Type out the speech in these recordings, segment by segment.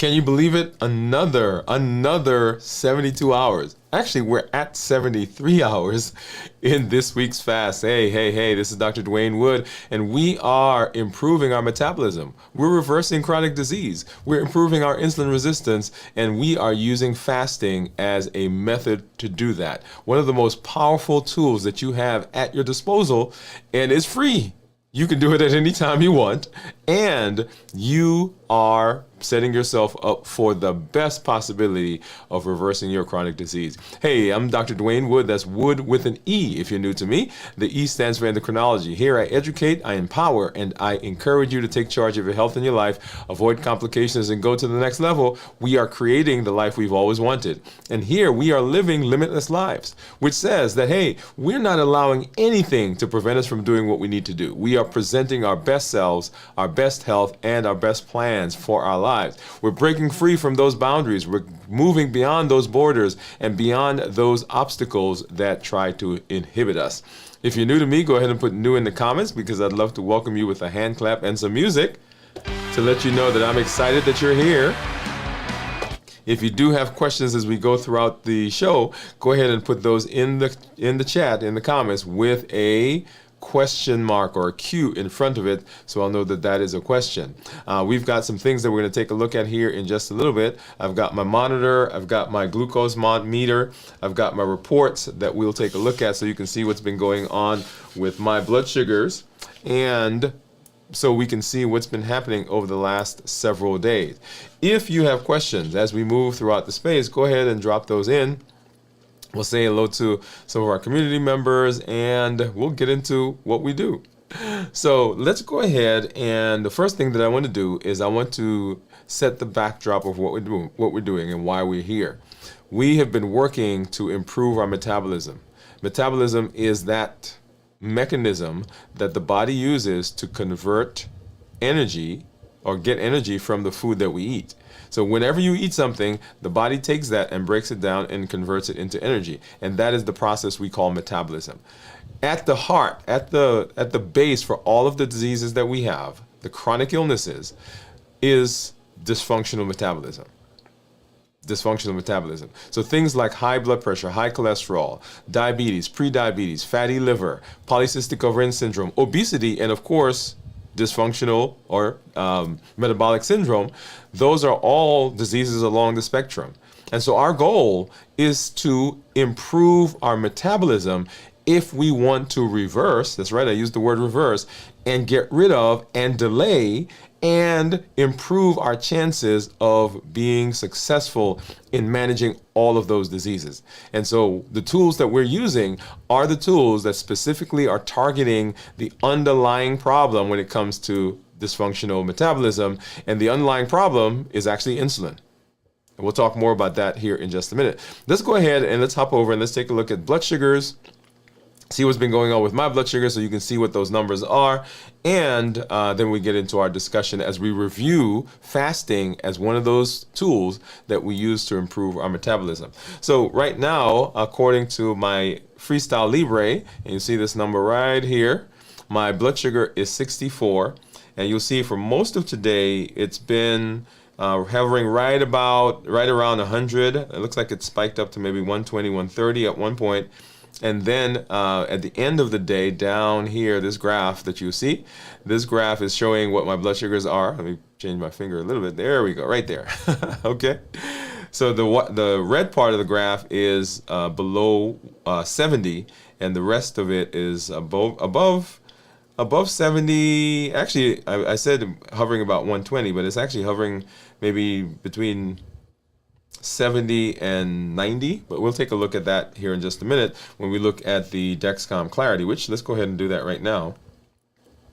Can you believe it? Another 72 hours. Actually, we're at 73 hours in this week's fast. Hey, this is Dr. Dwain Woode, and we are improving our metabolism. We're reversing chronic disease. We're improving our insulin resistance, and we are using fasting as a method to do that. One of the most powerful tools that you have at your disposal, and it's free. You can do it at any time you want, and you are setting yourself up for the best possibility of reversing your chronic disease. Hey, I'm Dr. Dwain Woode. That's Wood with an E if you're new to me. The E stands for endocrinology. Here I educate, I empower, and I encourage you to take charge of your health and your life, avoid complications, and go to the next level. We are creating the life we've always wanted. And here we are living limitless lives, which says that, hey, we're not allowing anything to prevent us from doing what we need to do. We are presenting our best selves, our best health, and our best plans for our lives. We're breaking free from those boundaries. We're moving beyond those borders and beyond those obstacles that try to inhibit us. If you're new to me, go ahead and put new in the comments, because I'd love to welcome you with a hand clap and some music to let you know that I'm excited that you're here. If you do have questions as we go throughout the show, go ahead and put those in the chat, in the comments, with a question mark or a Q in front of it, so I'll know that that is a question. We've got some things that we're going to take a look at here in just a little bit. I've got my monitor, I've got my glucose meter, I've got my reports that we'll take a look at so you can see what's been going on with my blood sugars, and so we can see what's been happening over the last several days. If you have questions as we move throughout the space, go ahead and drop those in. We'll say hello to some of our community members, and we'll get into what we do. So let's go ahead, and the first thing that I want to do is I want to set the backdrop of what we're doing and why we're here. We have been working to improve our metabolism. Metabolism is that mechanism that the body uses to convert energy or get energy from the food that we eat. So whenever you eat something, the body takes that and breaks it down and converts it into energy. And that is the process we call metabolism. At the heart, at the base for all of the diseases that we have, the chronic illnesses, is dysfunctional metabolism. Dysfunctional metabolism. So things like high blood pressure, high cholesterol, diabetes, prediabetes, fatty liver, polycystic ovarian syndrome, obesity, and of course, dysfunctional or metabolic syndrome, those are all diseases along the spectrum. And so our goal is to improve our metabolism if we want to reverse, that's right, I used the word reverse, and get rid of and delay and improve our chances of being successful in managing all of those diseases. And so the tools that we're using are the tools that specifically are targeting the underlying problem when it comes to dysfunctional metabolism. And the underlying problem is actually insulin. And we'll talk more about that here in just a minute. Let's go ahead and let's hop over and let's take a look at blood sugars, see what's been going on with my blood sugar so you can see what those numbers are. And then we get into our discussion as we review fasting as one of those tools that we use to improve our metabolism. So right now, according to my Freestyle Libre, and you see this number right here, my blood sugar is 64. And you'll see for most of today, it's been hovering right around 100. It looks like it spiked up to maybe 120, 130 at one point. And then at the end of the day, down here, this graph that you see, this graph is showing what my blood sugars are. Let me change my finger a little bit. There we go, right there. Okay. So the red part of the graph is below 70, and the rest of it is above 70. Actually, I said hovering about 120, but it's actually hovering maybe between 70 and 90, but we'll take a look at that here in just a minute when we look at the Dexcom Clarity, which let's go ahead and do that right now.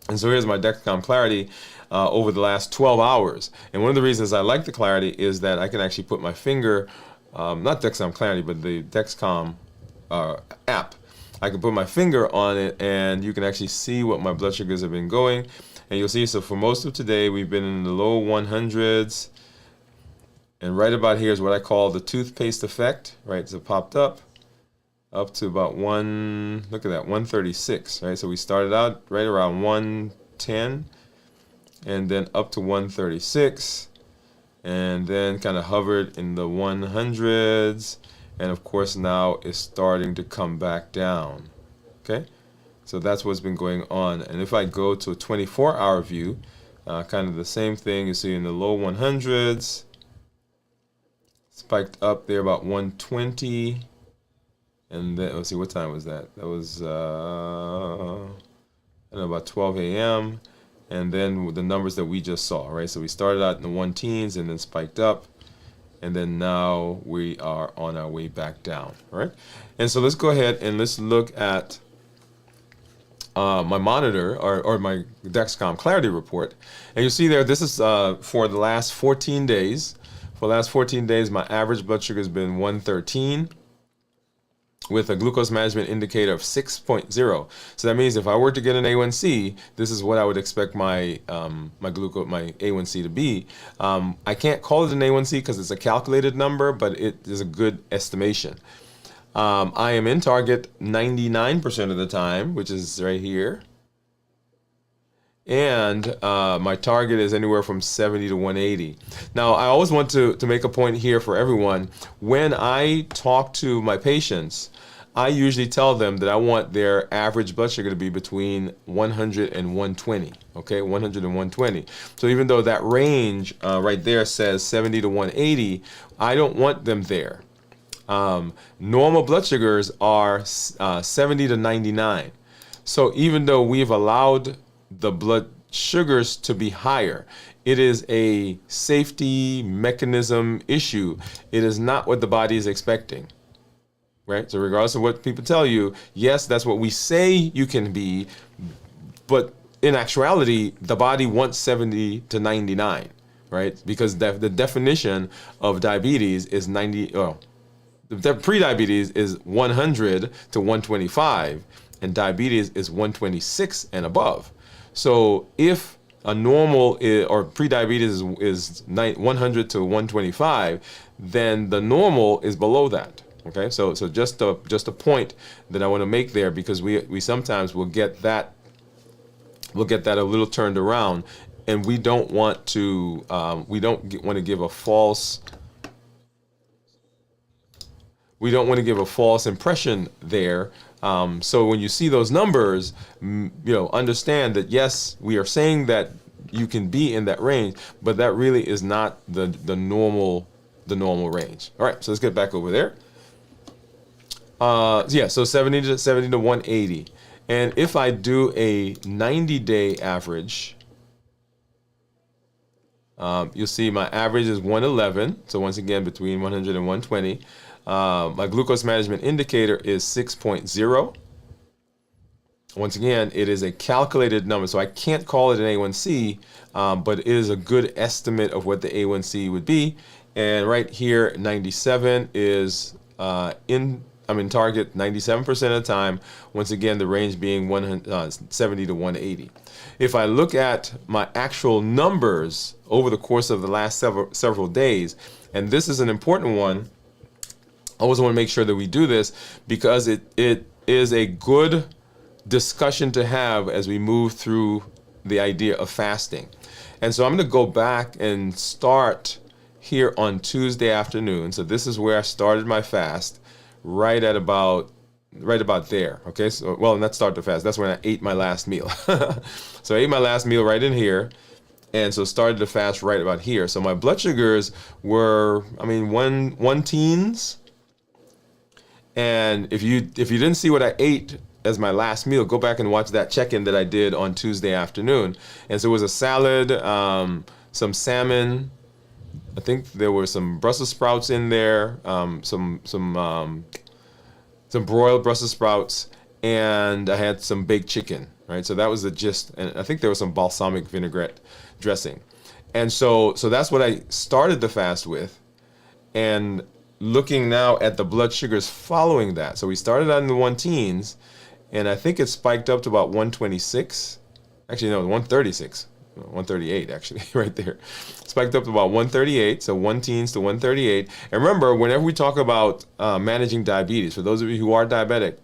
And so here's my Dexcom Clarity over the last 12 hours. And one of the reasons I like the Clarity is that I can actually put my finger, not Dexcom Clarity, but the Dexcom app. I can put my finger on it and you can actually see what my blood sugars have been going. And you'll see, so for most of today, we've been in the low 100s. And right about here is what I call the toothpaste effect, right? So it popped up to about look at that, 136, right? So we started out right around 110 and then up to 136. and then kind of hovered in the 100s, and of course now it's starting to come back down. Okay, so that's what's been going on. And if I go to a 24-hour view, kind of the same thing. You see in the low 100s, spiked up there about 120, and then let's see, what time was that? That was I don't know, about 12 a.m. And then the numbers that we just saw, right? So we started out in the 1 teens and then spiked up, and then now we are on our way back down, right? And so let's go ahead and let's look at my monitor or my Dexcom clarity report. And you see there, this is for the last 14 days. For the last 14 days, my average blood sugar has been 113 with a glucose management indicator of 6.0. So that means if I were to get an A1C, this is what I would expect my my A1C to be. I can't call it an A1C because it's a calculated number, but it is a good estimation. I am in target 99% of the time, which is right here. And my target is anywhere from 70 to 180. Now, I always want to make a point here for everyone. When I talk to my patients, I usually tell them that I want their average blood sugar to be between 100 and 120, okay, 100 and 120. So even though that range right there says 70 to 180, I don't want them there. Normal blood sugars are 70 to 99. So even though we've allowed the blood sugars to be higher, it is a safety mechanism issue. It is not what the body is expecting, right? So regardless of what people tell you, yes, that's what we say you can be, but in actuality, the body wants 70 to 99, right? Because the definition of diabetes is 90, the pre-diabetes is 100 to 125, and diabetes is 126 and above. So if a normal or pre-diabetes is 100 to 125, then the normal is below that. Okay, so just a point that I want to make there, because we sometimes will get that a little turned around, and we don't want to give a false. We don't want to give a false impression there. So when you see those numbers, understand that yes, we are saying that you can be in that range, but that really is not the normal range. All right, so let's get back over there. So 70 to 180, and if I do a 90-day average, you'll see my average is 111. So once again, between 100 and 120. My glucose management indicator is 6.0. Once again, it is a calculated number, so I can't call it an A1C, but it is a good estimate of what the A1C would be. And right here, 97 is I'm in target 97% of the time. Once again, the range being 70 to 180. If I look at my actual numbers over the course of the last several days, and this is an important one, I always want to make sure that we do this, because it is a good discussion to have as we move through the idea of fasting. And so I'm going to go back and start here on Tuesday afternoon. So this is where I started my fast, right about there. Okay, so not start the fast. That's when I ate my last meal. So I ate my last meal right in here. And so started the fast right about here. So my blood sugars were, one teens. And if you didn't see what I ate as my last meal, go back and watch that check-in that I did on Tuesday afternoon. And so it was a salad, some salmon. I think there were some Brussels sprouts in there, some broiled Brussels sprouts, and I had some baked chicken. Right, so that was the gist. And I think there was some balsamic vinaigrette dressing. And so that's what I started the fast with. And looking now at the blood sugars following that. So we started out in the 1 teens, and I think it spiked up to about 126. Actually, no, 136. 138, actually, right there. Spiked up to about 138, so 1 teens to 138. And remember, whenever we talk about managing diabetes, for those of you who are diabetic,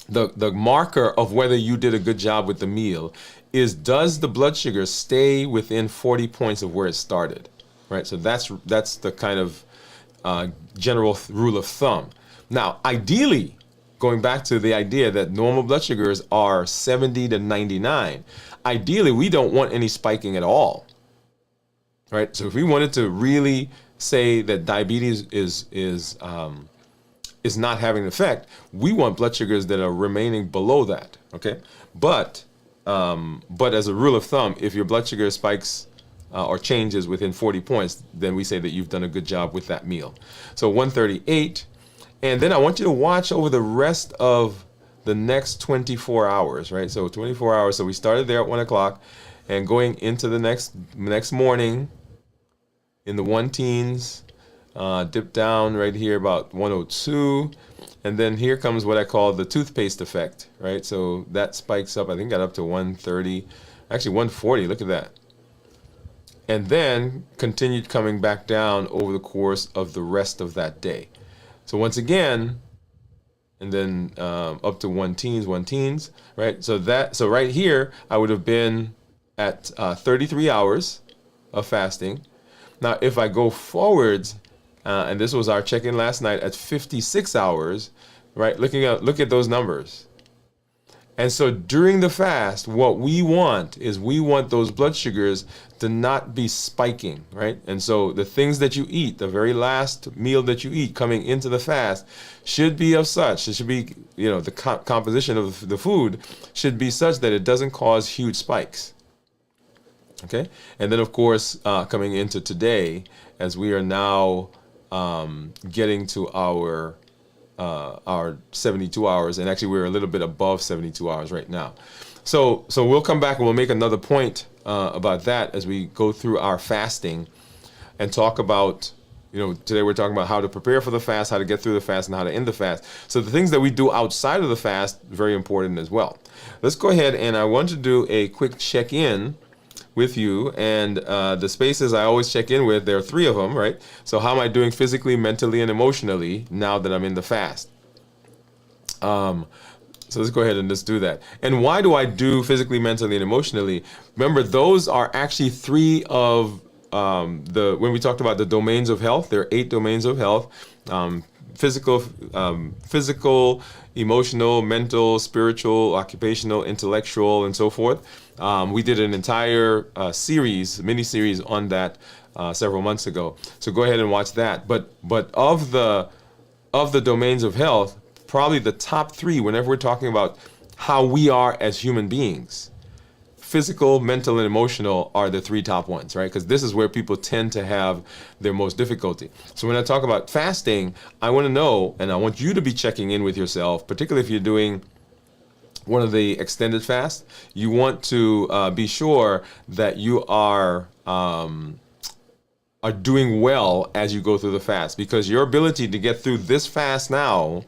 the marker of whether you did a good job with the meal is, does the blood sugar stay within 40 points of where it started? right? So that's the kind of general rule of thumb. Now, ideally, going back to the idea that normal blood sugars are 70 to 99, ideally we don't want any spiking at all, right? So if we wanted to really say that diabetes is not having an effect, we want blood sugars that are remaining below that, okay? But as a rule of thumb, if your blood sugar spikes or changes within 40 points, then we say that you've done a good job with that meal. So 138, and then I want you to watch over the rest of the next 24 hours, right? So 24 hours, so we started there at 1 o'clock, and going into the next morning in the 1-teens, dip down right here about 102, and then here comes what I call the toothpaste effect, right? So that spikes up, I think got up to 130, actually 140, look at that. And then continued coming back down over the course of the rest of that day. So once again, and then up to 1-teens, right? So right here, I would have been at 33 hours of fasting. Now, if I go forwards, and this was our check-in last night at 56 hours, right? Look at those numbers. And so during the fast, what we want is those blood sugars to not be spiking, right? And so the things that you eat, the very last meal that you eat coming into the fast should be of such, it should be, the composition of the food should be such that it doesn't cause huge spikes. Okay? And then of course, coming into today, as we are now getting to our 72 hours, and actually we're a little bit above 72 hours right now. So we'll come back and we'll make another point about that as we go through our fasting and talk about, today we're talking about how to prepare for the fast, how to get through the fast, and how to end the fast. So the things that we do outside of the fast, very important as well. Let's go ahead, and I want to do a quick check-in with you, and the spaces I always check in with, there are 3 of them, right? So how am I doing physically, mentally, and emotionally now that I'm in the fast? So let's go ahead and just do that. And why do I do physically, mentally, and emotionally? Remember, those are actually 3 of when we talked about the domains of health, there are 8 domains of health. Physical, emotional, mental, spiritual, occupational, intellectual, and so forth. We did an entire mini-series on that several months ago. So go ahead and watch that. But of the domains of health, probably the top 3, whenever we're talking about how we are as human beings, physical, mental, and emotional are the 3 top ones, right? Because this is where people tend to have their most difficulty. So when I talk about fasting, I want to know, and I want you to be checking in with yourself, particularly if you're doing one of the extended fasts. You want to be sure that you are doing well as you go through the fast, because your ability to get through this fast now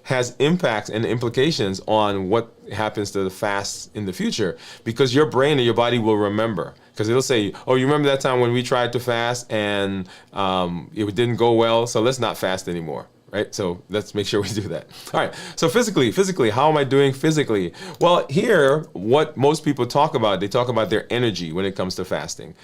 has impacts and implications on what happens to the fast in the future, because your brain and your body will remember, because it'll say, oh, you remember that time when we tried to fast and it didn't go well, so let's not fast anymore, right? So let's make sure we do that. All right, so physically, how am I doing physically? Well, here, what most people talk about, they talk about their energy when it comes to fasting.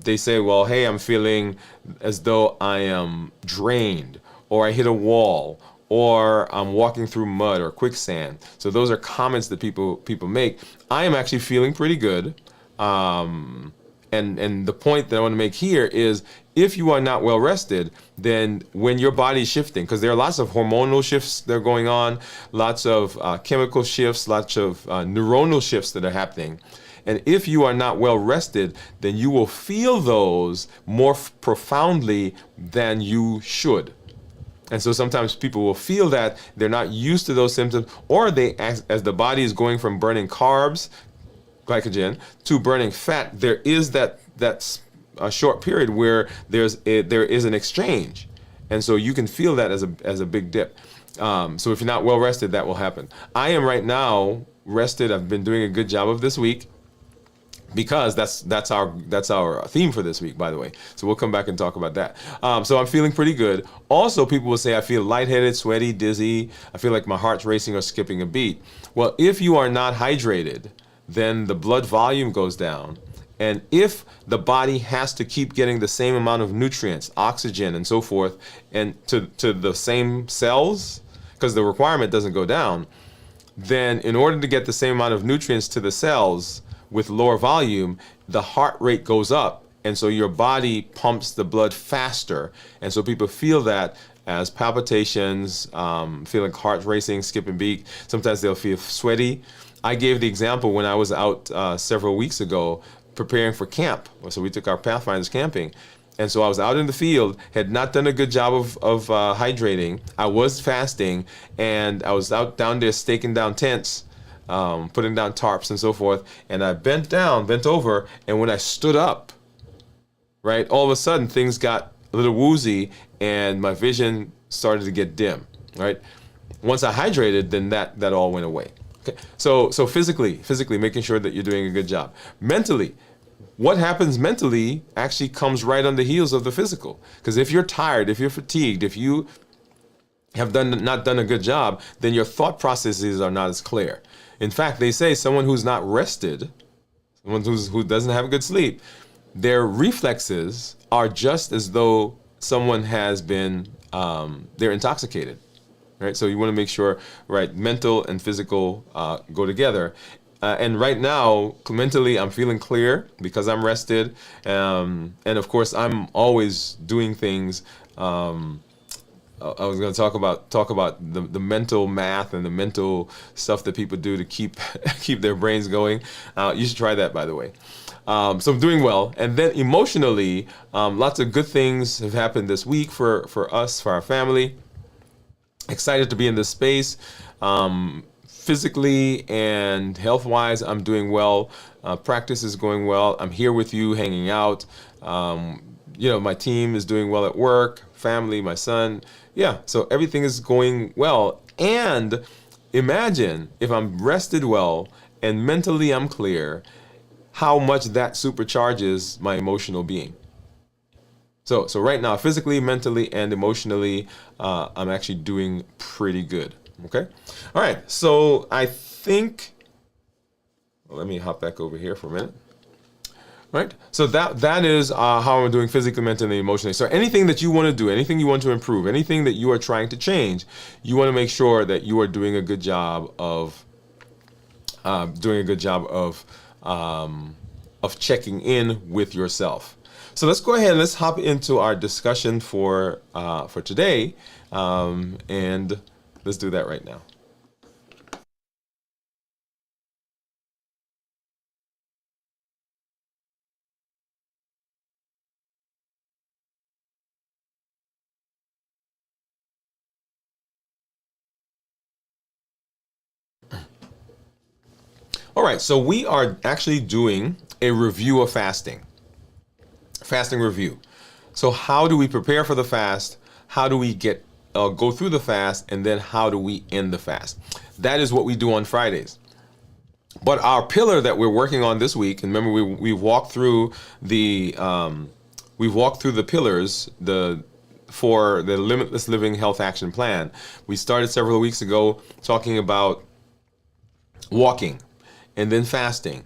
They say, well, hey, I'm feeling as though I am drained, or I hit a wall, or I'm walking through mud or quicksand. So those are comments that people make. I am actually feeling pretty good. And the point that I want to make here is, if you are not well rested, then when your body's shifting, because there are lots of hormonal shifts that are going on, lots of chemical shifts, lots of neuronal shifts that are happening. And if you are not well rested, then you will feel those more profoundly than you should. And so sometimes people will feel that they're not used to those symptoms, or they, as the body is going from burning carbs, glycogen, to burning fat, there is that short period where there is an exchange. And so you can feel that as a big dip. So if you're not well rested, that will happen. I am right now rested. I've been doing a good job of this week, because that's our theme for this week, by the way. So we'll come back and talk about that. So I'm feeling pretty good. Also, people will say I feel lightheaded, sweaty, dizzy. I feel like my heart's racing or skipping a beat. Well, if you are not hydrated, then the blood volume goes down, And if the body has to keep getting the same amount of nutrients, oxygen and so forth, and to the same cells, because the requirement doesn't go down, then in order to get the same amount of nutrients to the cells with lower volume, the heart rate goes up. And so your body pumps the blood faster. And so people feel that as palpitations, feeling heart racing, skipping beat. Sometimes they'll feel sweaty. I gave the example when I was out several weeks ago preparing for camp. So we took our Pathfinders camping. And so I was out in the field, had not done a good job of hydrating. I was fasting, and I was out down there staking down tents, putting down tarps and so forth. And I bent over, and when I stood up, right, all of a sudden things got a little woozy, and my vision started to get dim, right? Once I hydrated, then that all went away. Okay. So physically, making sure that you're doing a good job. Mentally, what happens mentally actually comes right on the heels of the physical. Because if you're tired, if you're fatigued, if you have not done a good job, then your thought processes are not as clear. In fact, they say someone who's not rested, someone who doesn't have good sleep, their reflexes are just as though someone has been, they're intoxicated. Right? So you want to make sure, right, mental and physical go together. And right now, mentally, I'm feeling clear because I'm rested. And of course, I'm always doing things. I was going to talk about the mental math and the mental stuff that people do to keep their brains going. You should try that, by the way. So I'm doing well. And then emotionally, lots of good things have happened this week for us, for our family. Excited to be in this space. Physically and health-wise, I'm doing well. Practice is going well. I'm here with you, hanging out. My team is doing well at work, family, my son. Yeah, so everything is going well. And imagine if I'm rested well and mentally I'm clear, how much that supercharges my emotional being. So right now, physically, mentally, and emotionally, I'm actually doing pretty good. Okay? All right. So I think, let me hop back over here for a minute. Right? So that is how I'm doing physically, mentally, and emotionally. So anything that you want to do, anything you want to improve, anything that you are trying to change, you want to make sure that you are doing a good job of checking in with yourself. So let's go ahead and let's hop into our discussion for today, and let's do that right now. All right, so we are actually doing a review of fasting review. So how do we prepare for the fast? How do we go through the fast? And then how do we end the fast? That is what we do on Fridays. But our pillar that we're working on this week, and remember we've walked through the pillars for the Limitless Living Health Action Plan. We started several weeks ago talking about walking, and then fasting,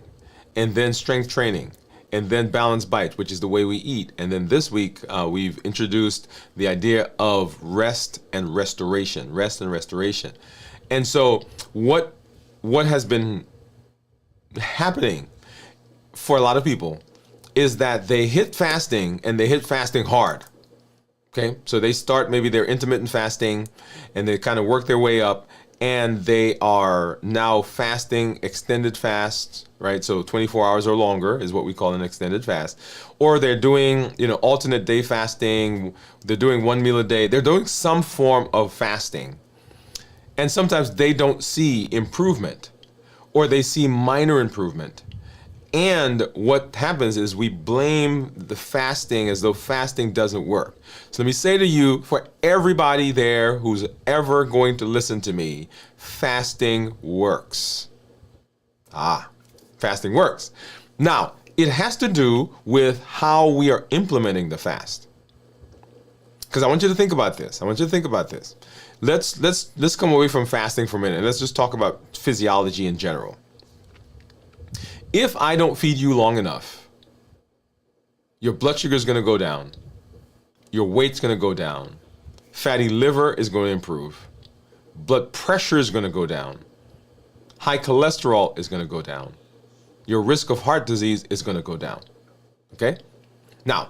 and then strength training, and then balanced bite, which is the way we eat. And then this week, we've introduced the idea of rest and restoration. And so what has been happening for a lot of people is that they hit fasting, and they hit fasting hard. Okay, so they start maybe their intermittent fasting, and they kind of work their way up, and they are now fasting extended fasts, right? So 24 hours or longer is what we call an extended fast. Or they're doing, alternate day fasting. They're doing one meal a day. They're doing some form of fasting. And sometimes they don't see improvement, or they see minor improvement. And what happens is we blame the fasting as though fasting doesn't work. So let me say to you, for everybody there who's ever going to listen to me, fasting works. Fasting works. Now, it has to do with how we are implementing the fast. Because I want you to think about this. Let's come away from fasting for a minute, and let's just talk about physiology in general. If I don't feed you long enough, your blood sugar is going to go down. Your weight's going to go down. Fatty liver is going to improve. Blood pressure is going to go down. High cholesterol is going to go down. Your risk of heart disease is going to go down. Okay? Now,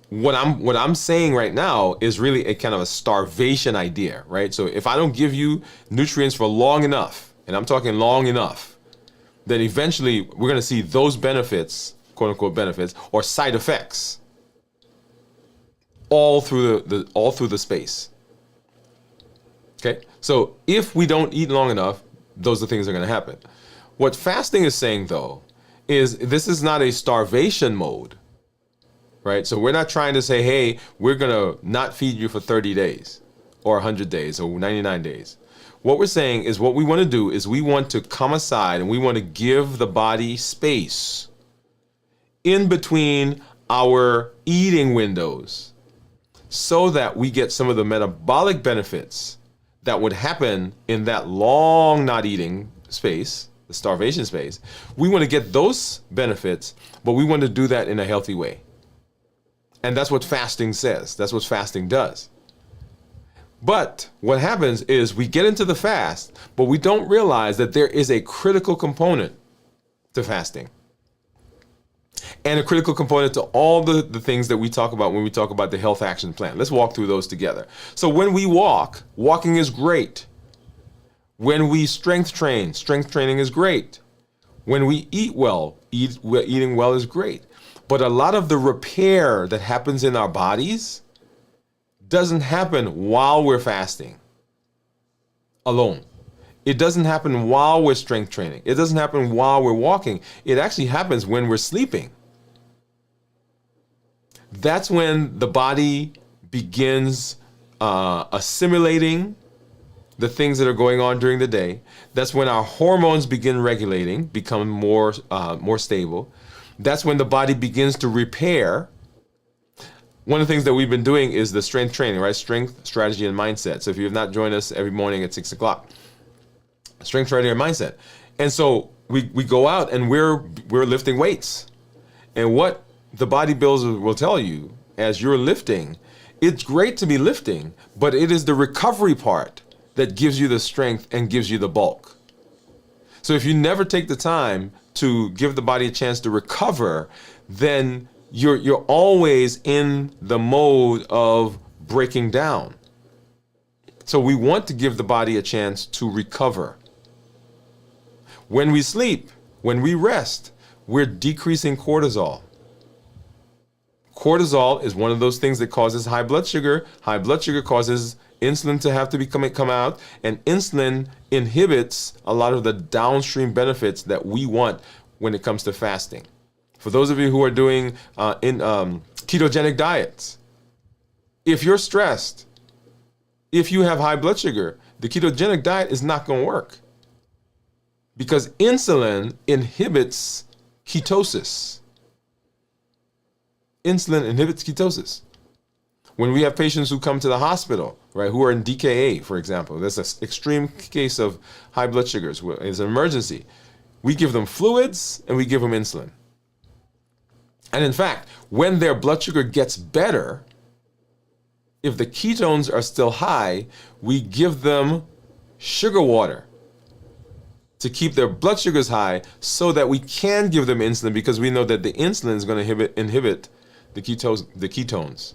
what I'm saying right now is really a kind of a starvation idea, right? So if I don't give you nutrients for long enough, and I'm talking long enough, then eventually we're going to see those benefits, quote unquote benefits, or side effects all through the space. Okay? So if we don't eat long enough, those are things that are going to happen. What fasting is saying, though, is this is not a starvation mode, right? So we're not trying to say, hey, we're going to not feed you for 30 days or 100 days or 99 days. What we're saying is what we want to do is we want to come aside and we want to give the body space in between our eating windows so that we get some of the metabolic benefits that would happen in that long not eating space, the starvation space. We want to get those benefits, but we want to do that in a healthy way. And that's what fasting says. That's what fasting does. But what happens is we get into the fast, but we don't realize that there is a critical component to fasting. And a critical component to all the things that we talk about when we talk about the health action plan. Let's walk through those together. So when we walk, walking is great. When we strength training is great. When we eat well, eating well is great. But a lot of the repair that happens in our bodies doesn't happen while we're fasting alone. It doesn't happen while we're strength training. It doesn't happen while we're walking. It actually happens when we're sleeping. That's when the body begins assimilating the things that are going on during the day. That's when our hormones begin regulating, become more stable. That's when the body begins to repair. One of the things that we've been doing is the strength training, right? Strength, strategy, and mindset. So if you have not joined us every morning at 6 o'clock, strength training and mindset. And so we go out and we're lifting weights. And what the bodybuilders will tell you as you're lifting, it's great to be lifting, but it is the recovery part that gives you the strength and gives you the bulk. So if you never take the time to give the body a chance to recover, then you're always in the mode of breaking down. So we want to give the body a chance to recover. When we sleep, when we rest, we're decreasing cortisol. Cortisol is one of those things that causes high blood sugar. High blood sugar causes insulin to have to come out, and insulin inhibits a lot of the downstream benefits that we want when it comes to fasting. For those of you who are doing ketogenic diets, if you're stressed, if you have high blood sugar, the ketogenic diet is not going to work because insulin inhibits ketosis. Insulin inhibits ketosis. When we have patients who come to the hospital, right, who are in DKA, for example, that's an extreme case of high blood sugars, it's an emergency. We give them fluids and we give them insulin. And in fact, when their blood sugar gets better, if the ketones are still high, we give them sugar water to keep their blood sugars high so that we can give them insulin because we know that the insulin is going to inhibit the ketones.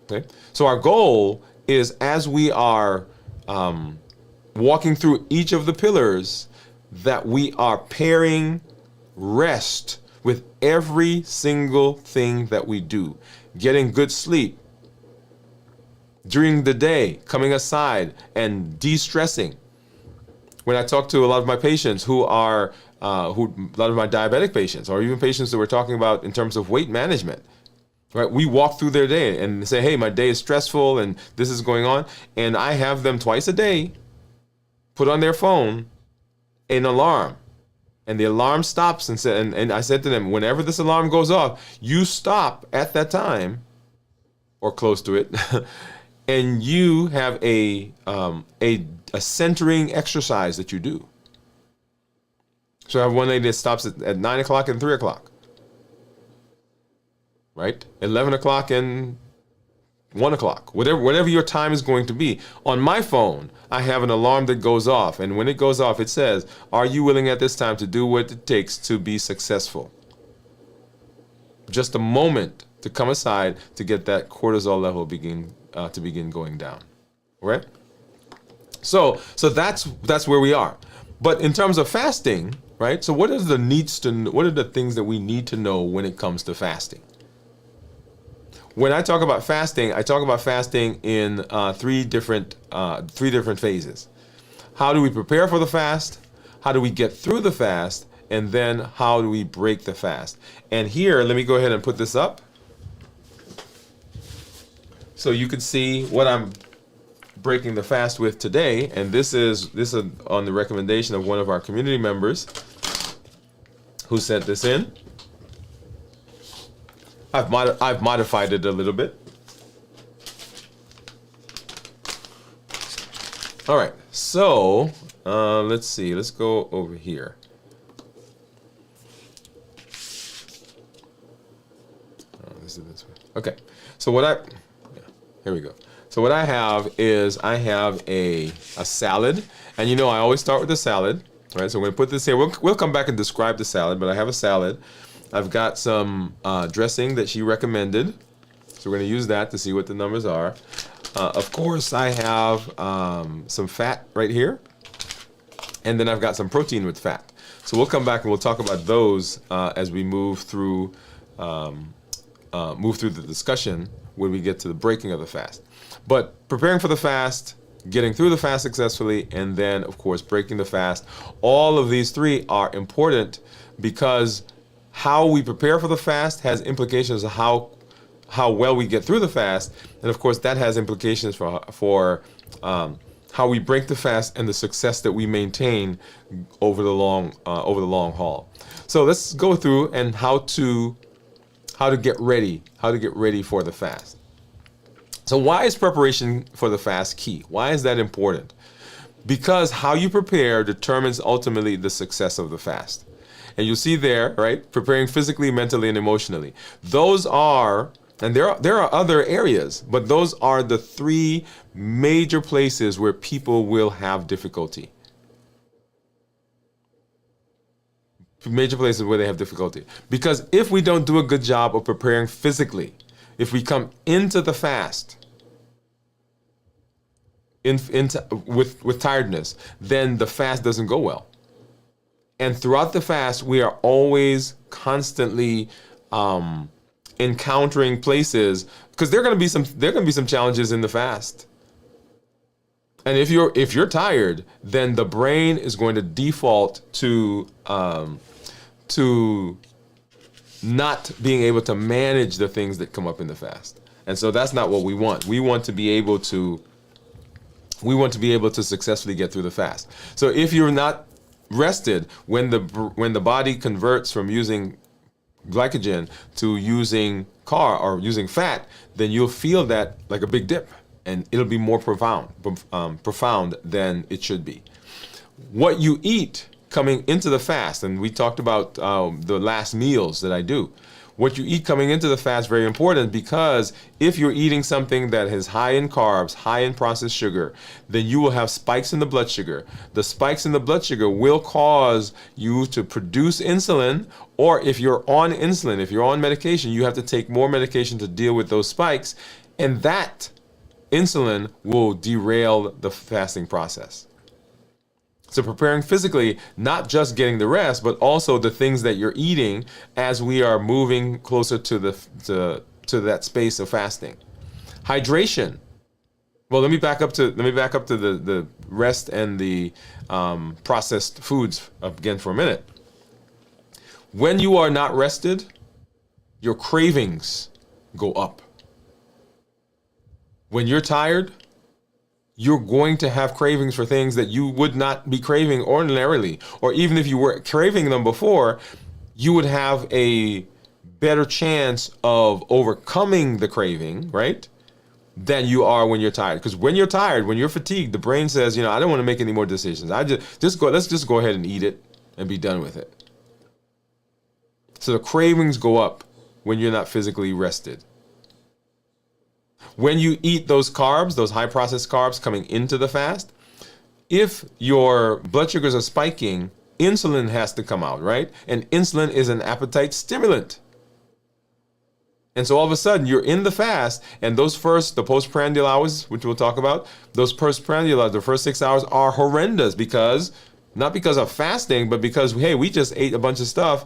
Okay? So our goal is as we are walking through each of the pillars that we are pairing rest with every single thing that we do. Getting good sleep during the day, coming aside and de-stressing. When I talk to a lot of my patients a lot of my diabetic patients, or even patients that we're talking about in terms of weight management, right? We walk through their day and say, hey, my day is stressful and this is going on. And I have them twice a day put on their phone an alarm. And the alarm stops and I said to them, whenever this alarm goes off, you stop at that time or close to it, and you have a centering exercise that you do. So I have one lady that stops at 9 o'clock and 3 o'clock. right? 11 o'clock and 1 o'clock, whatever your time is going to be. On my phone, I have an alarm that goes off. And when it goes off, it says, are you willing at this time to do what it takes to be successful? Just a moment to come aside to get that cortisol level begin going down. Right? So that's where we are. But in terms of fasting, right? So what are the things that we need to know when it comes to fasting? When I talk about fasting, I talk about fasting in three different phases. How do we prepare for the fast? How do we get through the fast? And then how do we break the fast? And here, let me go ahead and put this up so you can see what I'm breaking the fast with today. And this is on the recommendation of one of our community members who sent this in. I've modified it a little bit. All right, so let's see. Let's go over here. Let's do this way. Okay, so here we go. So what I have is a salad, and you know I always start with the salad, right? So I'm going to put this here. We'll come back and describe the salad, but I have a salad. I've got some dressing that she recommended, so we're going to use that to see what the numbers are. Of course, I have some fat right here, and then I've got some protein with fat. So we'll come back and we'll talk about those as we move through the discussion when we get to the breaking of the fast. But preparing for the fast, getting through the fast successfully, and then, of course, breaking the fast. All of these three are important because how we prepare for the fast has implications of how well we get through the fast, and of course that has implications for how we break the fast and the success that we maintain over the long haul. So let's go through and how to get ready for the fast. So why is preparation for the fast key? Why is that important? Because how you prepare determines ultimately the success of the fast. And you'll see there, right? Preparing physically, mentally, and emotionally. Those are, and there are other areas, but those are the three major places where people will have difficulty. Major places where they have difficulty. Because if we don't do a good job of preparing physically, if we come into the fast with tiredness, then the fast doesn't go well. And throughout the fast, we are always constantly encountering places, because there are going to be some challenges in the fast. And if you're tired, then the brain is going to default to not being able to manage the things that come up in the fast. And so that's not what we want. We want to be able to successfully get through the fast. So if you're not rested, when the body converts from using glycogen to using using fat, then you'll feel that like a big dip, and it'll be more profound than it should be. What you eat coming into the fast, and we talked about the last meals that I do. What you eat coming into the fast is very important, because if you're eating something that is high in carbs, high in processed sugar, then you will have spikes in the blood sugar. The spikes in the blood sugar will cause you to produce insulin, or if you're on insulin, if you're on medication, you have to take more medication to deal with those spikes, and that insulin will derail the fasting process. So preparing physically, not just getting the rest, but also the things that you're eating as we are moving closer to that space of fasting. Hydration. Well, let me back up to the rest and the processed foods again for a minute. When you are not rested, your cravings go up. When you're tired, you're going to have cravings for things that you would not be craving ordinarily. Or even if you were craving them before, you would have a better chance of overcoming the craving, right, than you are when you're tired. Because when you're tired, when you're fatigued, the brain says, I don't want to make any more decisions. Let's just go ahead and eat it and be done with it. So the cravings go up when you're not physically rested. When you eat those carbs, those high processed carbs coming into the fast, if your blood sugars are spiking, insulin has to come out, right? And insulin is an appetite stimulant. And so all of a sudden you're in the fast, and the postprandial hours, which we'll talk about, those postprandial hours, the first 6 hours are horrendous not because of fasting, but because, hey, we just ate a bunch of stuff,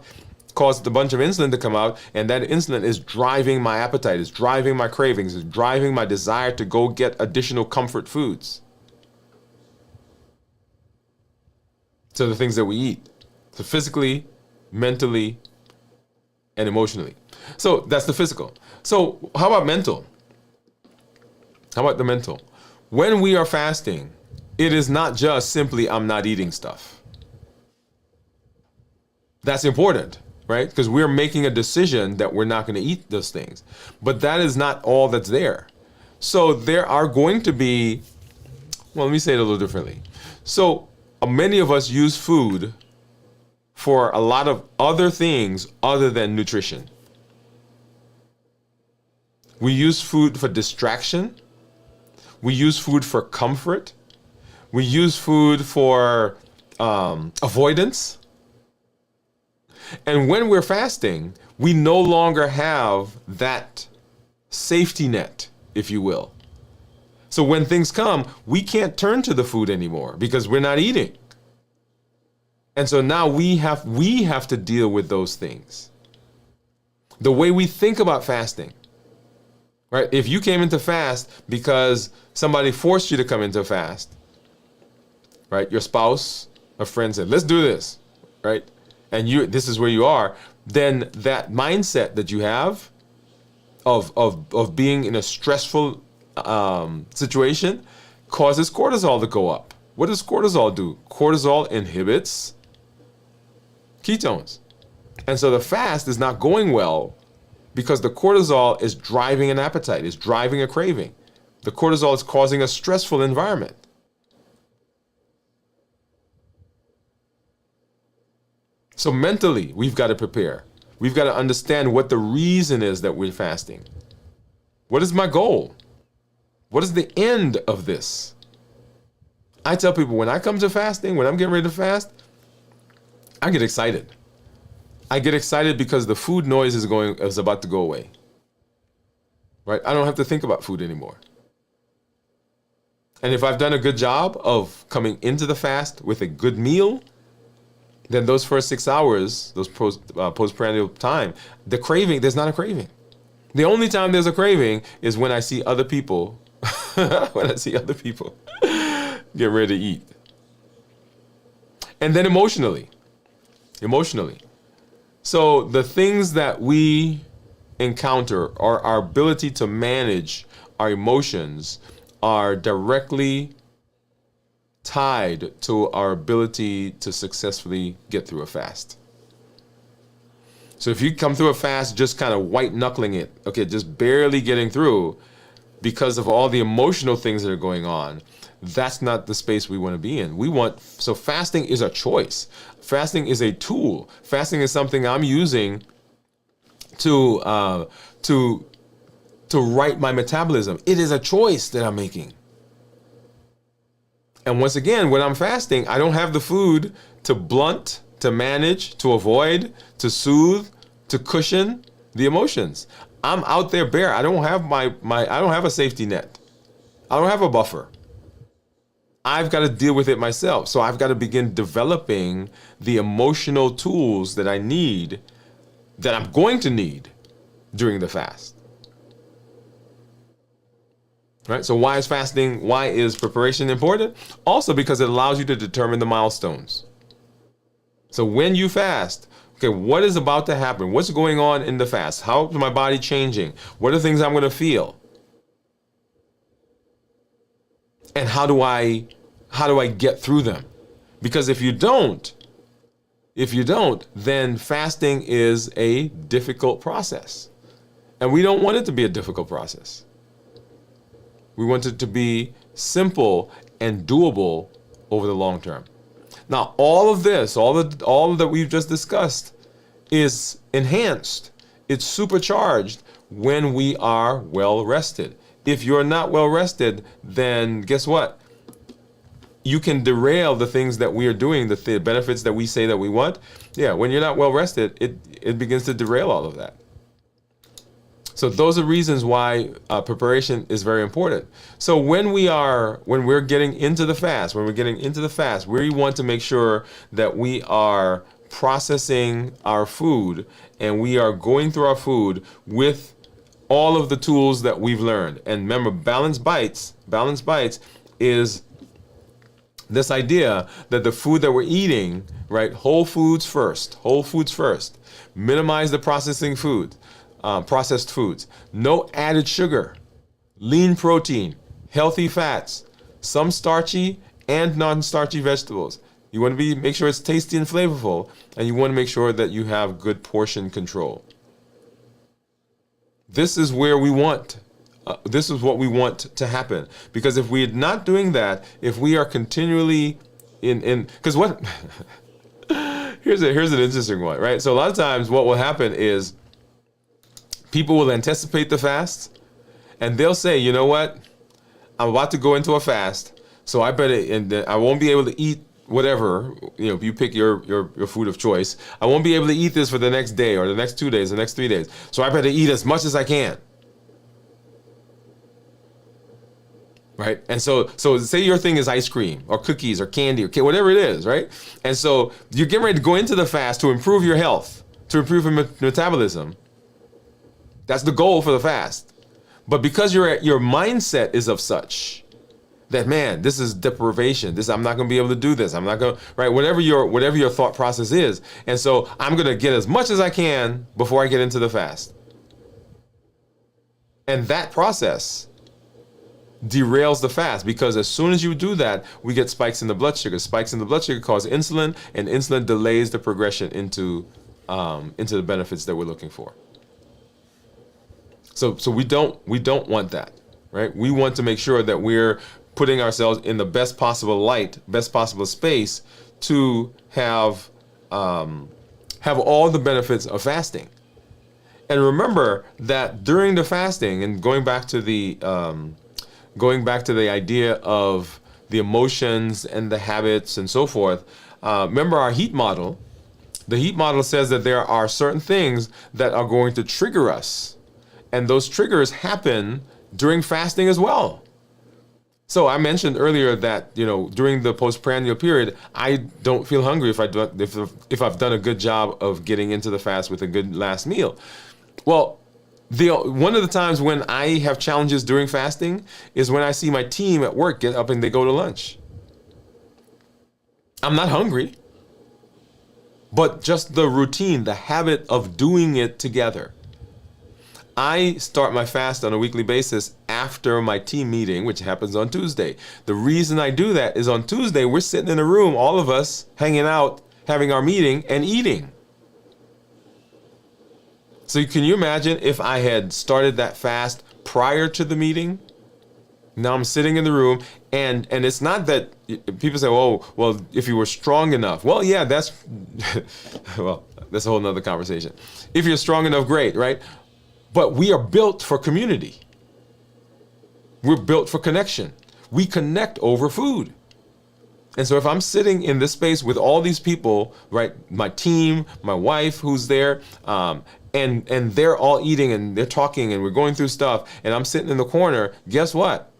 caused a bunch of insulin to come out, and that insulin is driving my appetite, is driving my cravings, is driving my desire to go get additional comfort foods. So the things that we eat, so physically, mentally, and emotionally. So that's the physical. So how about mental? How about the mental? When we are fasting, it is not just simply I'm not eating stuff. That's important, right? Because we're making a decision that we're not going to eat those things. But that is not all that's there. So there are going to be, let me say it a little differently. So many of us use food for a lot of other things other than nutrition. We use food for distraction. We use food for comfort. We use food for avoidance. And when we're fasting, we no longer have that safety net, if you will. So when things come, we can't turn to the food anymore because we're not eating. And so now we have to deal with those things. The way we think about fasting, right? If you came into fast because somebody forced you to come into fast, right? Your spouse, a friend said, let's do this, right? And this is where you are, then that mindset that you have of being in a stressful situation causes cortisol to go up. What does cortisol do? Cortisol inhibits ketones. And so the fast is not going well because the cortisol is driving an appetite, is driving a craving. The cortisol is causing a stressful environment. So mentally, we've got to prepare. We've got to understand what the reason is that we're fasting. What is my goal? What is the end of this? I tell people when I come to fasting, when I'm getting ready to fast, I get excited. I get excited because the food noise is about to go away. Right? I don't have to think about food anymore. And if I've done a good job of coming into the fast with a good meal, then those first 6 hours, those postprandial time, there's not a craving. The only time there's a craving is when I see other people, get ready to eat. And then emotionally. So the things that we encounter or our ability to manage our emotions are directly tied to our ability to successfully get through a fast. So if you come through a fast just kind of white knuckling it, okay, just barely getting through because of all the emotional things that are going on, that's not the space we want to be in. So fasting is a choice. Fasting is a tool. Fasting is something I'm using to right my metabolism. It is a choice that I'm making. And once again, when I'm fasting, I don't have the food to blunt, to manage, to avoid, to soothe, to cushion the emotions. I'm out there bare. I don't have I don't have a safety net. I don't have a buffer. I've got to deal with it myself. So I've got to begin developing the emotional tools that I need, that I'm going to need during the fast. Right? So why is preparation important? Also because it allows you to determine the milestones. So when you fast, okay, what is about to happen? What's going on in the fast? How is my body changing? What are the things I'm going to feel? And how do I get through them? Because if you don't, then fasting is a difficult process. And we don't want it to be a difficult process. We want it to be simple and doable over the long term. Now, all of this, all that we've just discussed is enhanced it's supercharged when we are well rested. If you're not well rested, then guess what? You can derail the things that we are doing, the benefits that we say that we want. Yeah, when you're not well rested, it begins to derail all of that. So those are reasons why preparation is very important. So when we're getting into the fast, we want to make sure that we are processing our food and we are going through our food with all of the tools that we've learned. And remember, balanced bites is this idea that the food that we're eating, right, whole foods first, minimize the processed foods, no added sugar, lean protein, healthy fats, some starchy and non-starchy vegetables. You want to make sure it's tasty and flavorful, and you want to make sure that you have good portion control. This is where we want. This is what we want to happen. Because if we're not doing that, if we are continually because what? here's an interesting one, right? So a lot of times, what will happen is people will anticipate the fast, and they'll say, you know what? I'm about to go into a fast, so I better, and I won't be able to eat whatever, you pick your food of choice. I won't be able to eat this for the next day or the next 2 days, the next 3 days. So I better eat as much as I can. Right? And so say your thing is ice cream or cookies or candy or whatever it is, right? And so you're getting ready to go into the fast to improve your health, to improve your metabolism. That's the goal for the fast. But because your mindset is of such that, man, this is deprivation. I'm not going to be able to do this. I'm not going to, right? Whatever your thought process is. And so I'm going to get as much as I can before I get into the fast. And that process derails the fast, because as soon as you do that, we get spikes in the blood sugar. Spikes in the blood sugar cause insulin, and insulin delays the progression into the benefits that we're looking for. So we don't want that, right? We want to make sure that we're putting ourselves in the best possible light, best possible space to have all the benefits of fasting. And remember that during the fasting, and going back to the idea of the emotions and the habits and so forth, remember our heat model. The heat model says that there are certain things that are going to trigger us. And those triggers happen during fasting as well. So I mentioned earlier that, during the postprandial period, I don't feel hungry if I've done a good job of getting into the fast with a good last meal. Well, one of the times when I have challenges during fasting is when I see my team at work get up and they go to lunch. I'm not hungry, but just the routine, the habit of doing it together. I start my fast on a weekly basis after my team meeting, which happens on Tuesday. The reason I do that is on Tuesday, we're sitting in a room, all of us hanging out, having our meeting and eating. So can you imagine if I had started that fast prior to the meeting? Now I'm sitting in the room, and it's not that people say, oh, well, if you were strong enough. Well, yeah, that's a whole nother conversation. If you're strong enough, great, right? But we are built for community. We're built for connection. We connect over food. And so if I'm sitting in this space with all these people, right, my team, my wife who's there, and they're all eating and they're talking and we're going through stuff, and I'm sitting in the corner, guess what?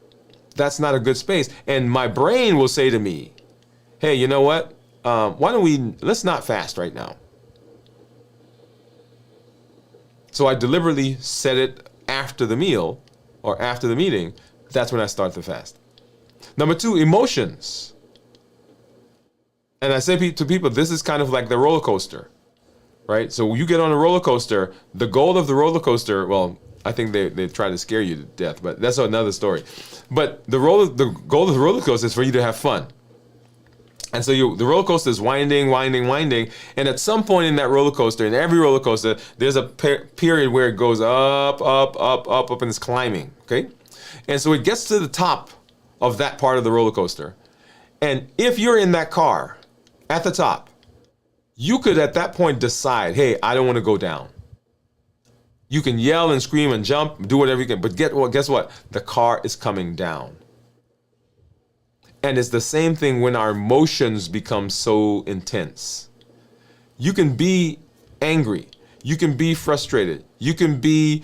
That's not a good space. And my brain will say to me, hey, you know what? Let's not fast right now. So I deliberately set it after the meal or after the meeting. That's when I start the fast. Number 2, emotions. And I say to people, this is kind of like the roller coaster, right? So you get on a roller coaster, the goal of the roller coaster, well, I think they try to scare you to death, but that's another story. But the goal of the roller coaster is for you to have fun. And so the roller coaster is winding, and at some point in that roller coaster, in every roller coaster, there's a period where it goes up, and it's climbing, okay? And so it gets to the top of that part of the roller coaster. And if you're in that car at the top, you could at that point decide, hey, I don't want to go down. You can yell and scream and jump, do whatever you can, but guess what? The car is coming down. And it's the same thing when our emotions become so intense. You can be angry. You can be frustrated. You can be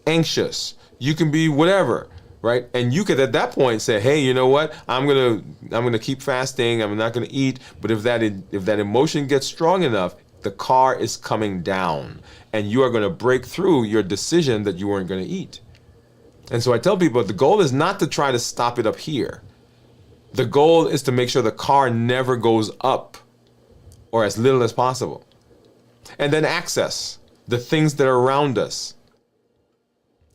anxious. You can be whatever, right? And you could at that point say, "Hey, you know what? I'm gonna keep fasting. I'm not gonna eat." But if that emotion gets strong enough, the car is coming down, and you are going to break through your decision that you weren't going to eat. And so I tell people the goal is not to try to stop it up here. The goal is to make sure the car never goes up, or as little as possible. And then access the things that are around us.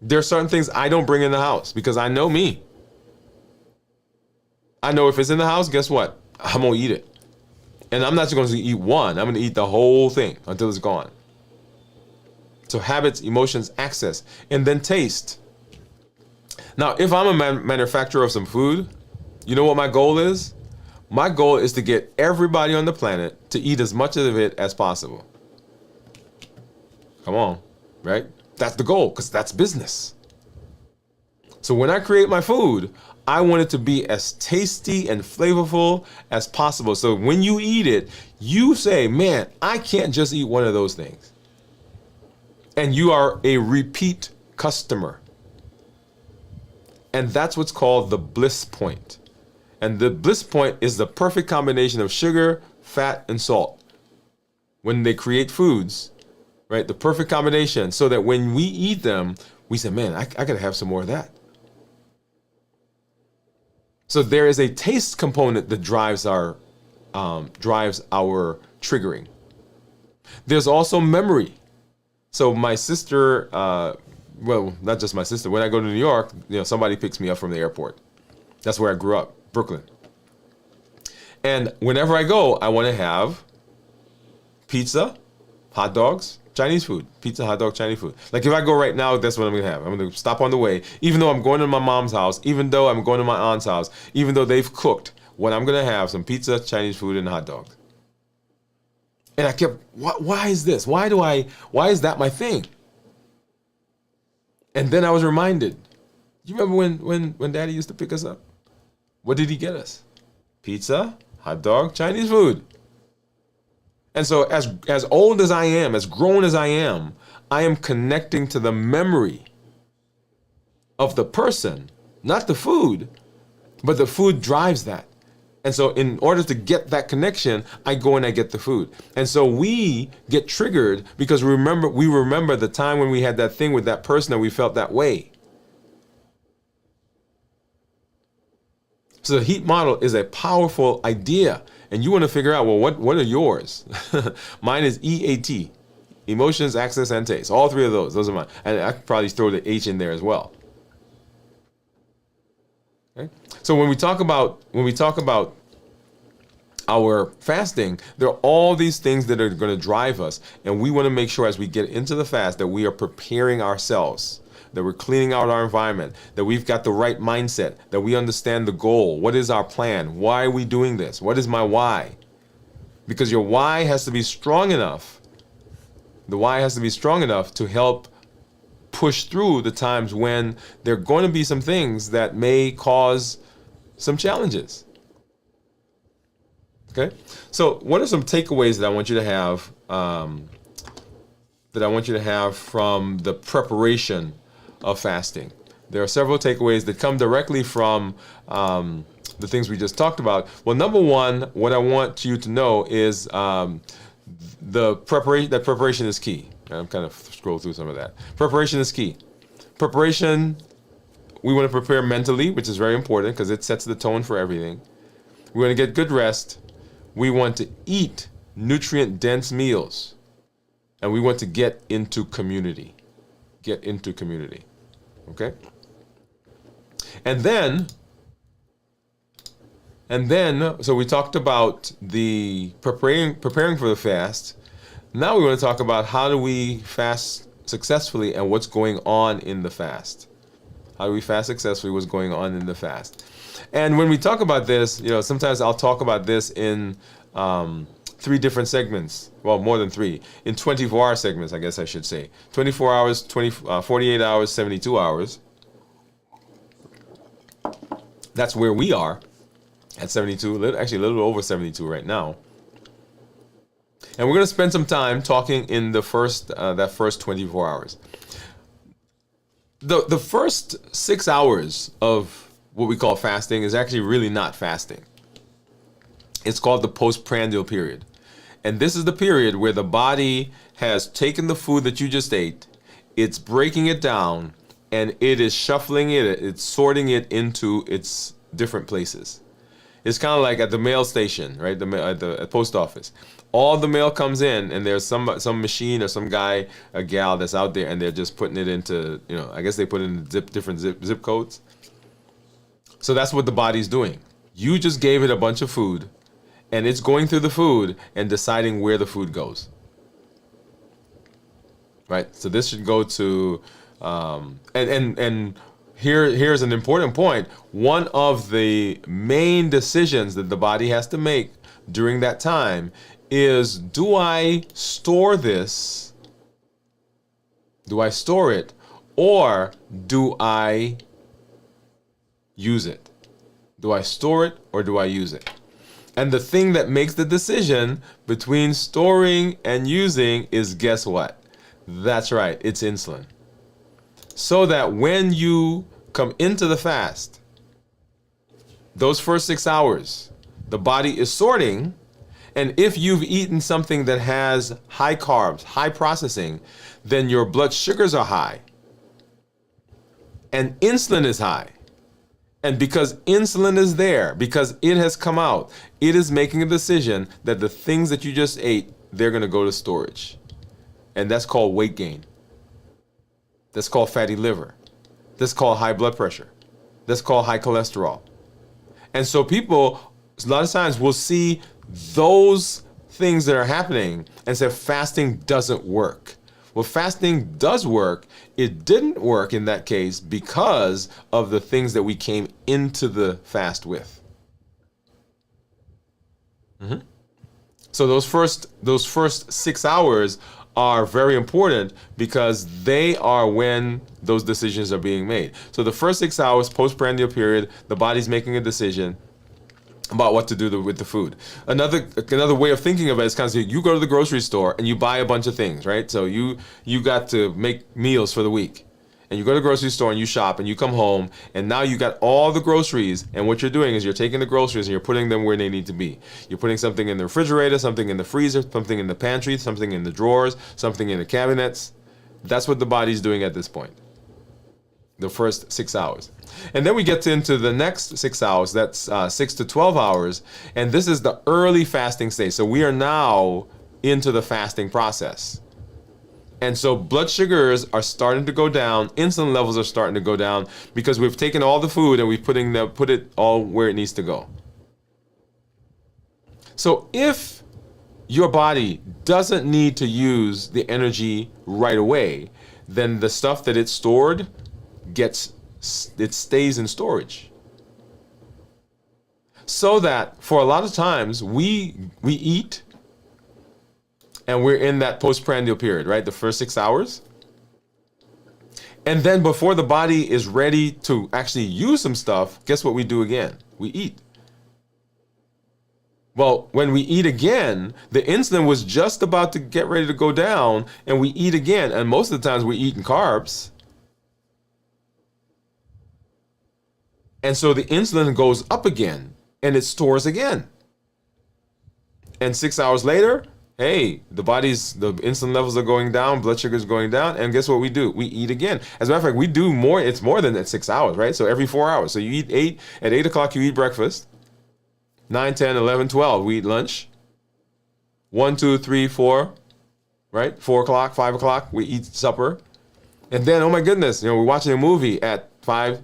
There are certain things I don't bring in the house because I know me. I know if it's in the house, guess what? I'm going to eat it. And I'm not just going to eat one. I'm going to eat the whole thing until it's gone. So habits, emotions, access, and then taste. Now, if I'm a manufacturer of some food, you know what my goal is? My goal is to get everybody on the planet to eat as much of it as possible. Come on, right? That's the goal, because that's business. So when I create my food, I want it to be as tasty and flavorful as possible. So when you eat it, you say, man, I can't just eat one of those things. And you are a repeat customer. And that's what's called the bliss point. And the bliss point is the perfect combination of sugar, fat, and salt. When they create foods, right? The perfect combination so that when we eat them, we say, man, I gotta have some more of that. So there is a taste component that drives our triggering. There's also memory. So my sister, well, not just my sister. When I go to New York, somebody picks me up from the airport. That's where I grew up, Brooklyn. And whenever I go, I want to have pizza, hot dogs, Chinese food. Pizza, hot dog, Chinese food. Like if I go right now, that's what I'm going to have. I'm going to stop on the way. Even though I'm going to my mom's house, even though I'm going to my aunt's house, even though they've cooked, what I'm going to have some pizza, Chinese food, and hot dogs. And I kept, why is this? Why is that my thing? And then I was reminded, you remember when Daddy used to pick us up? What did he get us? Pizza, hot dog, Chinese food. And so as old as I am, as grown as I am connecting to the memory of the person, not the food, but the food drives that. And so in order to get that connection, I go and I get the food. And so we get triggered because we remember the time when we had that thing with that person and we felt that way. So the heat model is a powerful idea. And you want to figure out, well, what are yours? Mine is EAT, emotions, access, and taste. All three of those are mine. And I could probably throw the H in there as well. Okay? So when we talk about our fasting, there are all these things that are going to drive us. And we want to make sure as we get into the fast that we are preparing ourselves, that we're cleaning out our environment, that we've got the right mindset, that we understand the goal. What is our plan? Why are we doing this? What is my why? Because your why has to be strong enough. The why has to be strong enough to help push through the times when there are going to be some things that may cause some challenges. Okay? So what are some takeaways that I want you to have from the preparation of fasting? There are several takeaways that come directly from the things we just talked about. Well, number one, what I want you to know is the preparation. That preparation is key. I'm kind of scroll through some of that. Preparation is key. Preparation, we want to prepare mentally, which is very important because it sets the tone for everything. We want to get good rest. We want to eat nutrient-dense meals. And we want to get into community. Get into community. Okay? And then, so we talked about the preparing for the fast. Now we want to talk about how do we fast successfully and what's going on in the fast. How do we fast successfully? What's going on in the fast? And when we talk about this, sometimes I'll talk about this in three different segments. Well, more than three. In 24-hour segments, I guess I should say. 24 hours, 48 hours, 72 hours. That's where we are at 72, actually a little over 72 right now. And we're going to spend some time talking in the first, that first 24 hours. The first 6 hours of what we call fasting is actually really not fasting. It's called the postprandial period. And this is the period where the body has taken the food that you just ate, it's breaking it down, and it is shuffling it, it's sorting it into its different places. It's kind of like at the mail station, right? At the post office. All the mail comes in, and there's some machine or some guy, a gal that's out there, and they're just putting it into, I guess they put it in different zip codes. So that's what the body's doing. You just gave it a bunch of food, and it's going through the food and deciding where the food goes. Right? So this should go to, and here's an important point. One of the main decisions that the body has to make during that time is, do I store this? Do I store it? Or do I use it? Do I store it or do I use it? And the thing that makes the decision between storing and using is, guess what? That's right, it's insulin. So that when you come into the fast, those first 6 hours, the body is sorting. And if you've eaten something that has high carbs, high processing, then your blood sugars are high. And insulin is high. And because insulin is there, because it has come out, it is making a decision that the things that you just ate, they're going to go to storage. And that's called weight gain. That's called fatty liver. That's called high blood pressure. That's called high cholesterol. And so people, a lot of times, will see those things that are happening and say fasting doesn't work. Well, fasting does work. It didn't work in that case because of the things that we came into the fast with. So those first 6 hours are very important because they are when those decisions are being made. So the first 6 hours, postprandial period, the body's making a decision about what to do with the food. Another way of thinking of it is kind of, you go to the grocery store and you buy a bunch of things, right? So you got to make meals for the week. And you go to the grocery store and you shop and you come home and now you got all the groceries, and what you're doing is you're taking the groceries and you're putting them where they need to be. You're putting something in the refrigerator, something in the freezer, something in the pantry, something in the drawers, something in the cabinets. That's what the body's doing at this point. The first 6 hours. And then we get into the next 6 hours, that's 6 to 12 hours, and this is the early fasting stage. So we are now into the fasting process. And so blood sugars are starting to go down, insulin levels are starting to go down because we've taken all the food and we've put it all where it needs to go. So if your body doesn't need to use the energy right away, then the stuff that it's stored it stays in storage. So that for a lot of times we eat and we're in that postprandial period, right? The first 6 hours. And then before the body is ready to actually use some stuff, guess what we do again? We eat. Well, when we eat again, the insulin was just about to get ready to go down, and we eat again. And most of the times we're eating carbs. And so the insulin goes up again and it stores again. And 6 hours later, hey, the insulin levels are going down, blood sugar is going down, and guess what we do? We eat again. As a matter of fact, we do more, it's more than that 6 hours, right? So every 4 hours. So you eat at 8 o'clock you eat breakfast. 9, 10, 11, 12, we eat lunch. 1, 2, 3, 4, right? 4 o'clock, 5 o'clock, we eat supper. And then, oh my goodness, we're watching a movie at 5,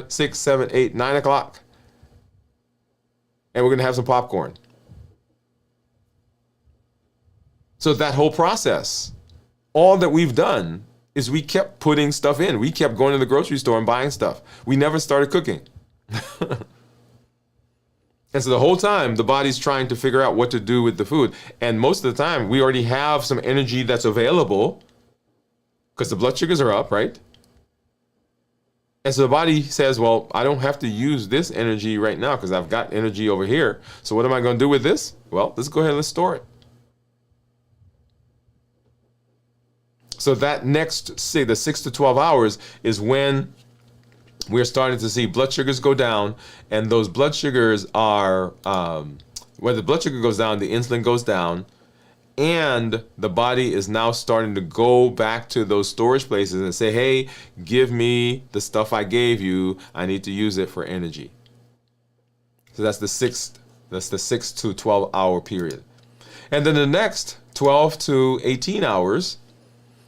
6, 7, 8, 9 o'clock. And we're going to have some popcorn. So that whole process, all that we've done is we kept putting stuff in. We kept going to the grocery store and buying stuff. We never started cooking. And so the whole time, the body's trying to figure out what to do with the food. And most of the time, we already have some energy that's available because the blood sugars are up, right? And so the body says, well, I don't have to use this energy right now because I've got energy over here. So what am I going to do with this? Well, let's go ahead and let's store it. So that next, say, the 6 to 12 hours is when we're starting to see blood sugars go down, and those blood sugars are, when the blood sugar goes down, the insulin goes down, and the body is now starting to go back to those storage places and say, hey, give me the stuff I gave you. I need to use it for energy. So that's the 6 to 12 hour period. And then the next 12 to 18 hours,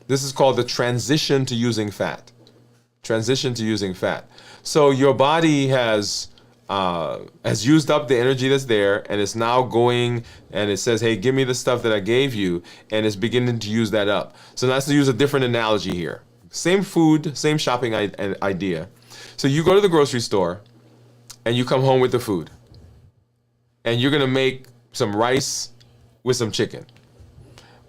this is called the transition to using fat. Transition to using fat. So your body has used up the energy that's there, and it's now going and it says, hey, give me the stuff that I gave you, and it's beginning to use that up. So let's use a different analogy here. Same food, same shopping idea. So you go to the grocery store and you come home with the food, and you're gonna make some rice with some chicken.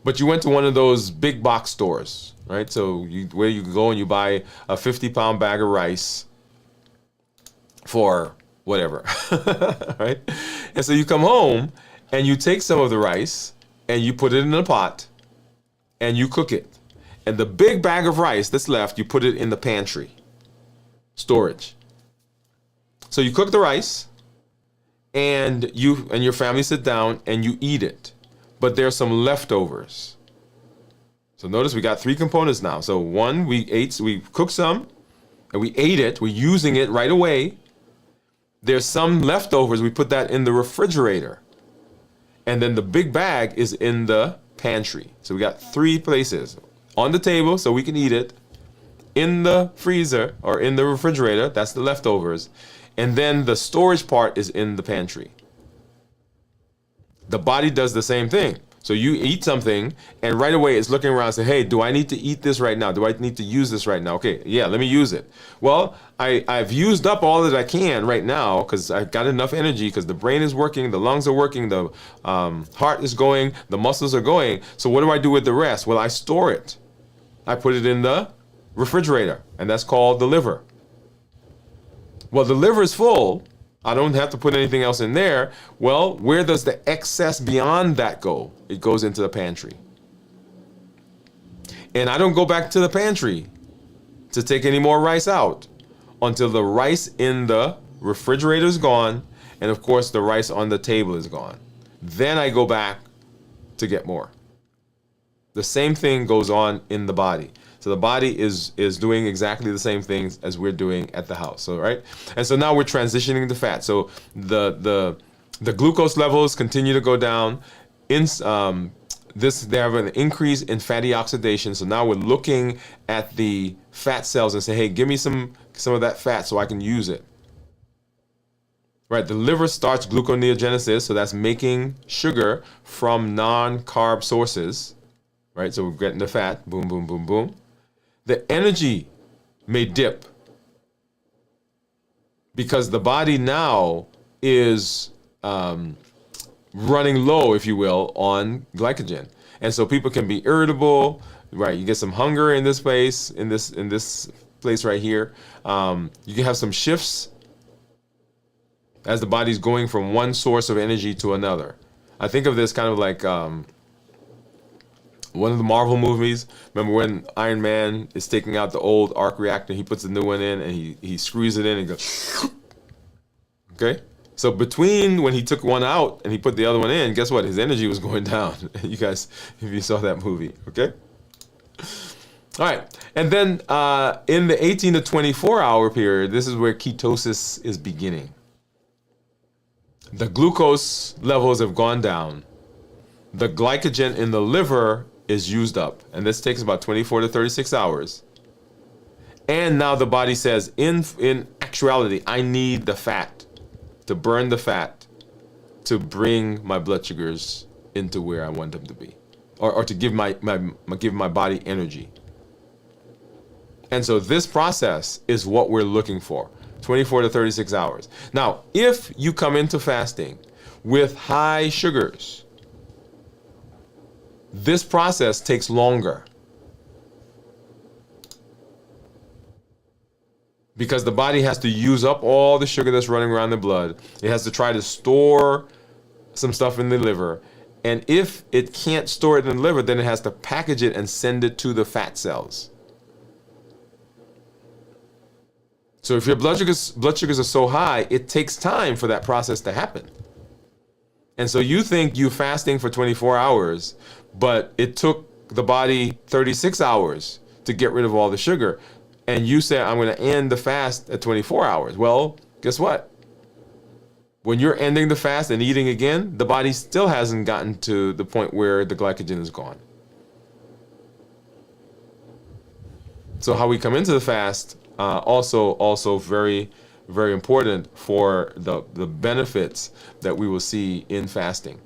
But you went to one of those big box stores, right? So where you go and you buy a 50-pound bag of rice for whatever, right? And so you come home and you take some of the rice and you put it in a pot and you cook it. And the big bag of rice that's left, you put it in the pantry, storage. So you cook the rice and you and your family sit down and you eat it. But there's some leftovers. So notice we got 3 components now. So one, we cooked some and we ate it. We're using it right away. There's some leftovers. We put that in the refrigerator. And then the big bag is in the pantry. So we got 3 places. On the table, so we can eat it. In the freezer or in the refrigerator, that's the leftovers. And then the storage part is in the pantry. The body does the same thing. So you eat something, and right away it's looking around and saying, hey, do I need to eat this right now? Do I need to use this right now? Okay, yeah, let me use it. Well, I've used up all that I can right now because I've got enough energy because the brain is working, the lungs are working, the heart is going, the muscles are going. So what do I do with the rest? Well, I store it. I put it in the refrigerator, and that's called the liver. Well, the liver is full. I don't have to put anything else in there. Well, where does the excess beyond that go? It goes into the pantry. And I don't go back to the pantry to take any more rice out until the rice in the refrigerator is gone, and of course the rice on the table is gone. Then I go back to get more. The same thing goes on in the body. So the body is doing exactly the same things as we're doing at the house. So right, and so now we're transitioning to fat. So the glucose levels continue to go down. They have an increase in fatty oxidation. So now we're looking at the fat cells and say, hey, give me some of that fat so I can use it. Right, the liver starts gluconeogenesis, so that's making sugar from non-carb sources. Right, so we're getting the fat, boom, boom, boom, boom. The energy may dip because the body now is running low, if you will, on glycogen. And so people can be irritable, right? You get some hunger in this place, in this place right here. You can have some shifts as the body's going from one source of energy to another. I think of this kind of like one of the Marvel movies. Remember when Iron Man is taking out the old arc reactor, he puts a new one in and he screws it in and goes, okay? So between when he took one out and he put the other one in, guess what? His energy was going down. You guys, if you saw that movie, okay? All right, and then in the 18 to 24 hour period, this is where ketosis is beginning. The glucose levels have gone down. The glycogen in the liver is used up, and this takes about 24 to 36 hours. And now the body says, in actuality, I need the fat to burn the fat to bring my blood sugars into where I want them to be, or to give my body energy. And so this process is what we're looking for. 24 to 36 hours. Now, if you come into fasting with high sugars, this process takes longer because the body has to use up all the sugar that's running around the blood. It has to try to store some stuff in the liver. And if it can't store it in the liver, then it has to package it and send it to the fat cells. So if your blood sugars are so high, it takes time for that process to happen. And so you think you're fasting for 24 hours, but it took the body 36 hours to get rid of all the sugar. And you say, I'm going to end the fast at 24 hours. Well, guess what? When you're ending the fast and eating again, the body still hasn't gotten to the point where the glycogen is gone. So how we come into the fast, also very, very important for the benefits that we will see in fasting.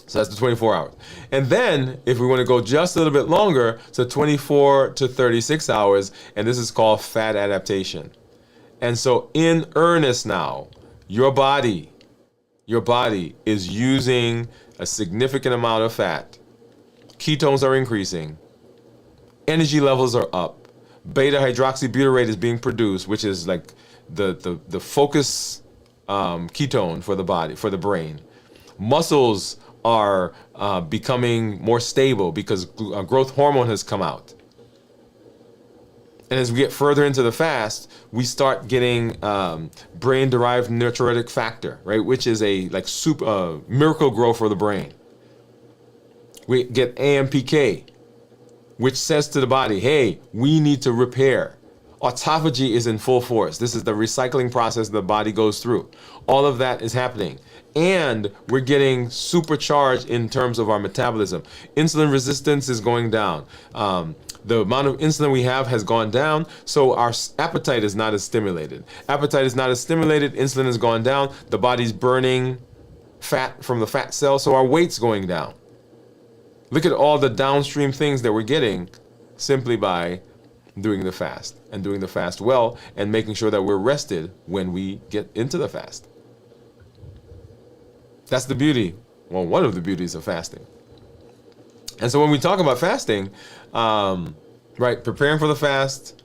So that's the 24 hours. And then if we want to go just a little bit longer, so 24 to 36 hours, and this is called fat adaptation. And so in earnest now, your body is using a significant amount of fat. Ketones are increasing. Energy levels are up. Beta hydroxybutyrate is being produced, which is like the focus ketone for the body, for the brain. Muscles are becoming more stable because growth hormone has come out. And as we get further into the fast, we start getting brain-derived natriuretic factor, right, which is a miracle grow for the brain. We get AMPK, which says to the body, hey, we need to repair. Autophagy is in full force. This is the recycling process the body goes through. All of that is happening. And we're getting supercharged in terms of our metabolism. Insulin resistance is going down. The amount of insulin we have has gone down, so our appetite is not as stimulated. Appetite is not as stimulated, insulin has gone down, the body's burning fat from the fat cells, so our weight's going down. Look at all the downstream things that we're getting simply by doing the fast, and doing the fast well, and making sure that we're rested when we get into the fast. That's the beauty, well, one of the beauties of fasting. And so when we talk about fasting, right, preparing for the fast,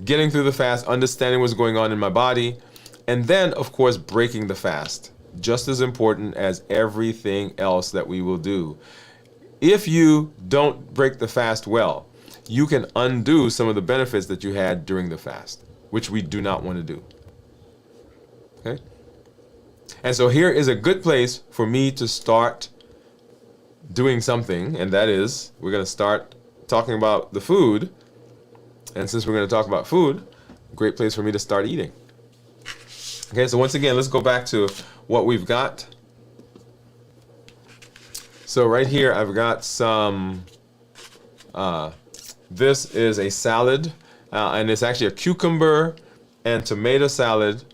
getting through the fast, understanding what's going on in my body, and then, of course, breaking the fast, just as important as everything else that we will do. If you don't break the fast well, you can undo some of the benefits that you had during the fast, which we do not want to do. Okay? And so here is a good place for me to start doing something, and that is, we're going to start talking about the food. And since we're going to talk about food, great place for me to start eating. Okay, so once again, let's go back to what we've got. So right here, I've got some, this is a salad, and it's actually a cucumber and tomato salad.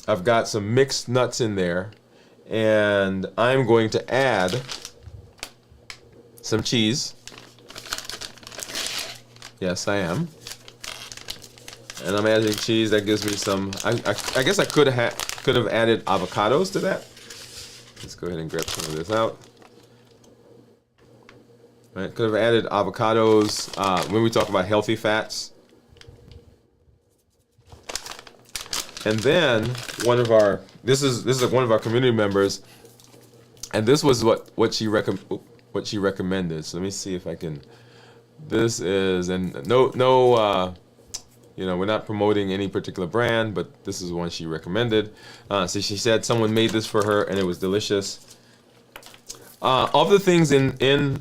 I've got some mixed nuts in there, and I'm going to add some cheese. Yes, I am. And I'm adding cheese. That gives me some. I guess I could have added avocados to that. Let's go ahead and grab some of this out. Right, could have added avocados when we talk about healthy fats. And then one of our this is one of our community members, and this was what she recommended. So let me see if I can. This is, and no, we're not promoting any particular brand, but this is one she recommended. So she said someone made this for her and it was delicious. Of the things in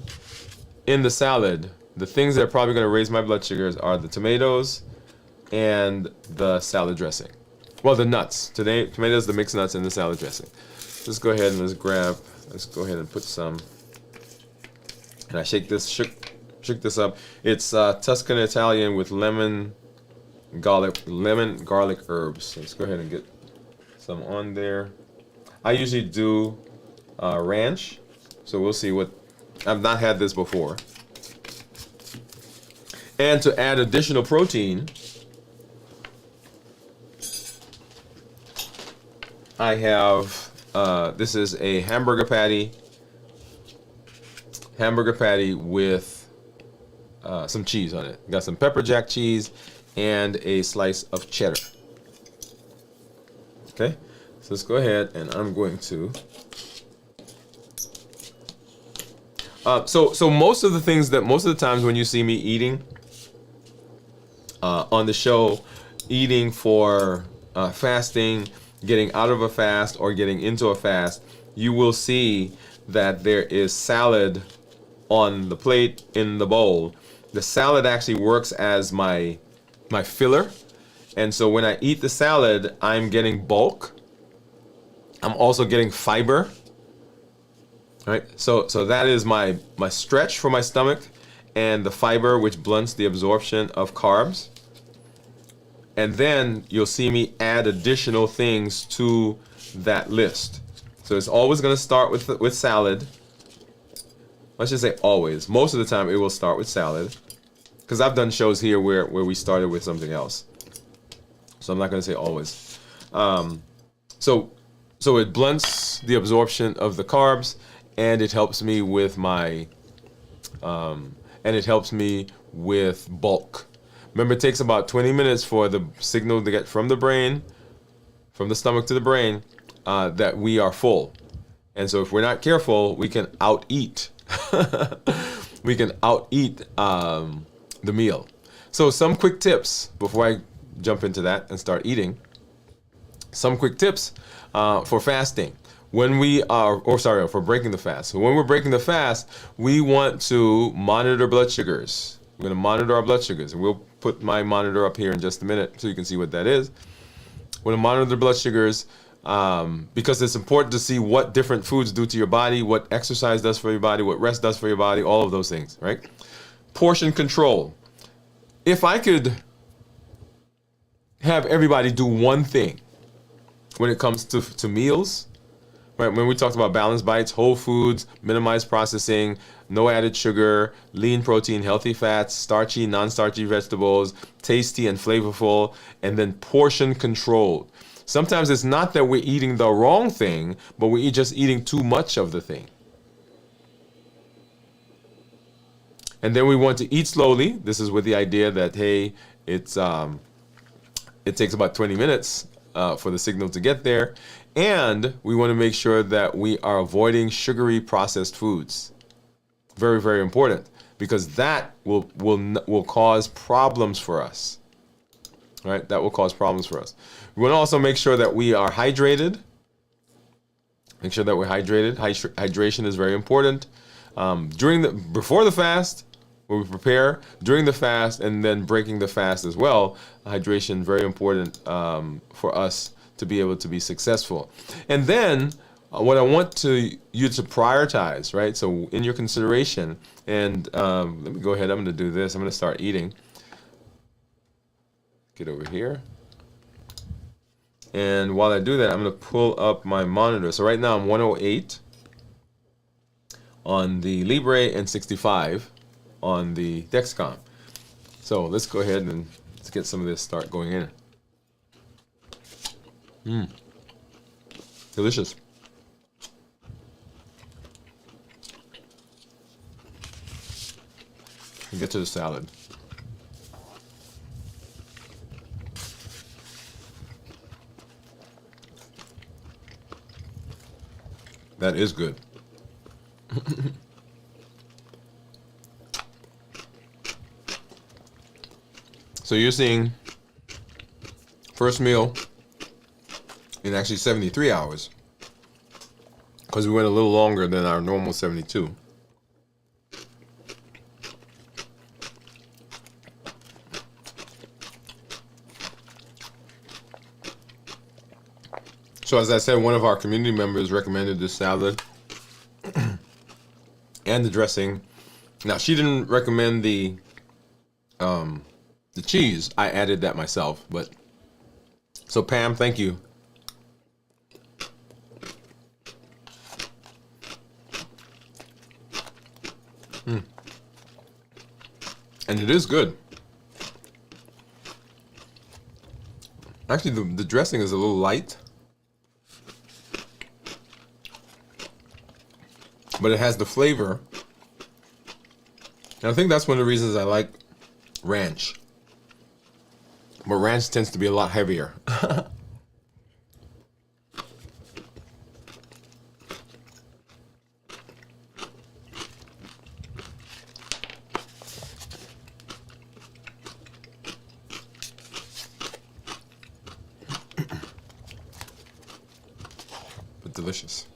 the salad, the things that are probably going to raise my blood sugars are the tomatoes and the salad dressing. Well, the nuts. Today, tomatoes, the mixed nuts, and the salad dressing. Let's go ahead and let's go ahead and put some. And I shook this up. It's Tuscan Italian with lemon garlic herbs. So let's go ahead and get some on there. I usually do ranch, so we'll see what. I've not had this before. And to add additional protein, I have, this is a hamburger patty with some cheese on it. Got some pepper jack cheese and a slice of cheddar. Okay, so let's go ahead and I'm going to. So most of the times when you see me eating on the show, eating for fasting, getting out of a fast or getting into a fast, you will see that there is salad on the plate in the bowl. The salad actually works as my filler, and so when I eat the salad, I'm getting bulk. I'm also getting fiber. Right, so that is my stretch for my stomach, and the fiber, which blunts the absorption of carbs. And then you'll see me add additional things to that list. So it's always going to start with salad. Let's just say always. Most of the time it will start with salad, because I've done shows here where we started with something else. So I'm not going to say always. So it blunts the absorption of the carbs. And it helps me with my, bulk. Remember, it takes about 20 minutes for the signal to get from the brain, from the stomach to the brain, that we are full. And so if we're not careful, we can out-eat. We can out-eat the meal. So some quick tips before I jump into that and start eating. Some quick tips for fasting. When we are, for breaking the fast. So when we're breaking the fast, we want to monitor blood sugars. We're going to monitor our blood sugars. And we'll put my monitor up here in just a minute so you can see what that is. We're going to monitor the blood sugars because it's important to see what different foods do to your body, what exercise does for your body, what rest does for your body, all of those things, right? Portion control. If I could have everybody do one thing when it comes to meals, right, when we talked about balanced bites, whole foods, minimized processing, no added sugar, lean protein, healthy fats, starchy, non-starchy vegetables, tasty and flavorful, and then portion controlled. Sometimes it's not that we're eating the wrong thing, but we're just eating too much of the thing. And then we want to eat slowly. This is with the idea that, hey, it takes about 20 minutes for the signal to get there. And we want to make sure that we are avoiding sugary processed foods. Very, very important, because that will cause problems for us. Right? That will cause problems for us. We want to also make sure that we are hydrated. Make sure that we're hydrated. Hydration is very important. Before the fast, when we prepare, during the fast, and then breaking the fast as well. Hydration, very important for us to be able to be successful. And then what I want you to prioritize, right? So in your consideration, and let me go ahead, I'm gonna do this. I'm gonna start eating. Get over here. And while I do that, I'm gonna pull up my monitor. So right now I'm 108 on the Libre and 65 on the Dexcom. So let's go ahead and let's get some of this start going in. Delicious. And get to the salad. That is good. So you're seeing first meal in actually 73 hours, because we went a little longer than our normal 72. So as I said, one of our community members recommended this salad and the dressing. Now, she didn't recommend the cheese. I added that myself, but so Pam, thank you. And it is good. Actually, the dressing is a little light. but it has the flavor. And I think that's one of the reasons I like ranch. But ranch tends to be a lot heavier. But delicious.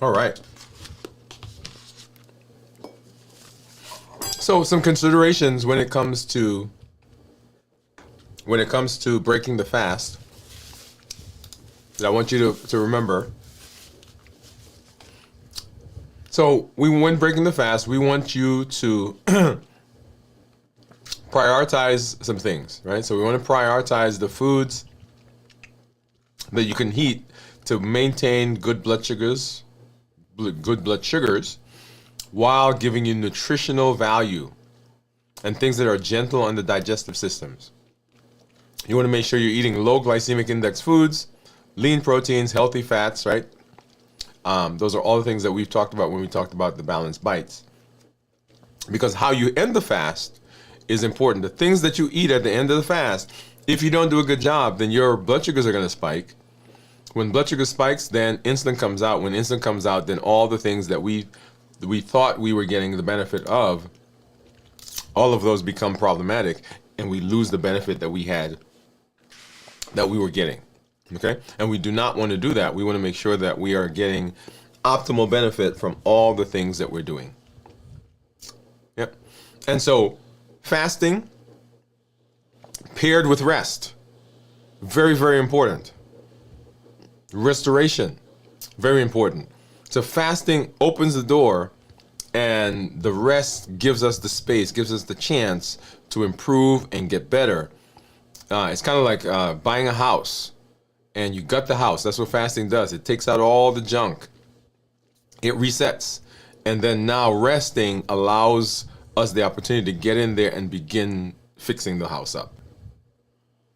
All right. So some considerations when it comes to breaking the fast that I want you to remember. So when breaking the fast, we want you to prioritize some things, right? So we want to prioritize the foods that you can eat to maintain good blood sugars while giving you nutritional value and things that are gentle on the digestive systems. You want to make sure you're eating low glycemic index foods, lean proteins, healthy fats, right? Those are all the things that we've talked about when we talked about the balanced bites. Because how you end the fast is important. The things that you eat at the end of the fast, if you don't do a good job, then your blood sugars are going to spike. When blood sugar spikes, then insulin comes out. When insulin comes out, then all the things that we thought we were getting the benefit of, all of those become problematic, and we lose the benefit that we were getting. Okay? And we do not want to do that. We want to make sure that we are getting optimal benefit from all the things that we're doing. Yep. And so fasting paired with rest, very, very important. Restoration, very important. So fasting opens the door, and the rest gives us the space, gives us the chance to improve and get better. It's kind of like buying a house, and you gut the house. That's what fasting does. It takes out all the junk. It resets. And then now resting allows us the opportunity to get in there and begin fixing the house up.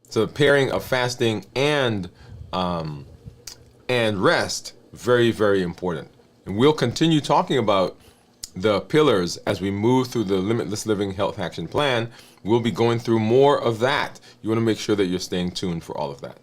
So the pairing of fasting and rest, very, very important. And we'll continue talking about the pillars as we move through the Limitless Living Health Action Plan. We'll be going through more of that. You want to make sure that you're staying tuned for all of that.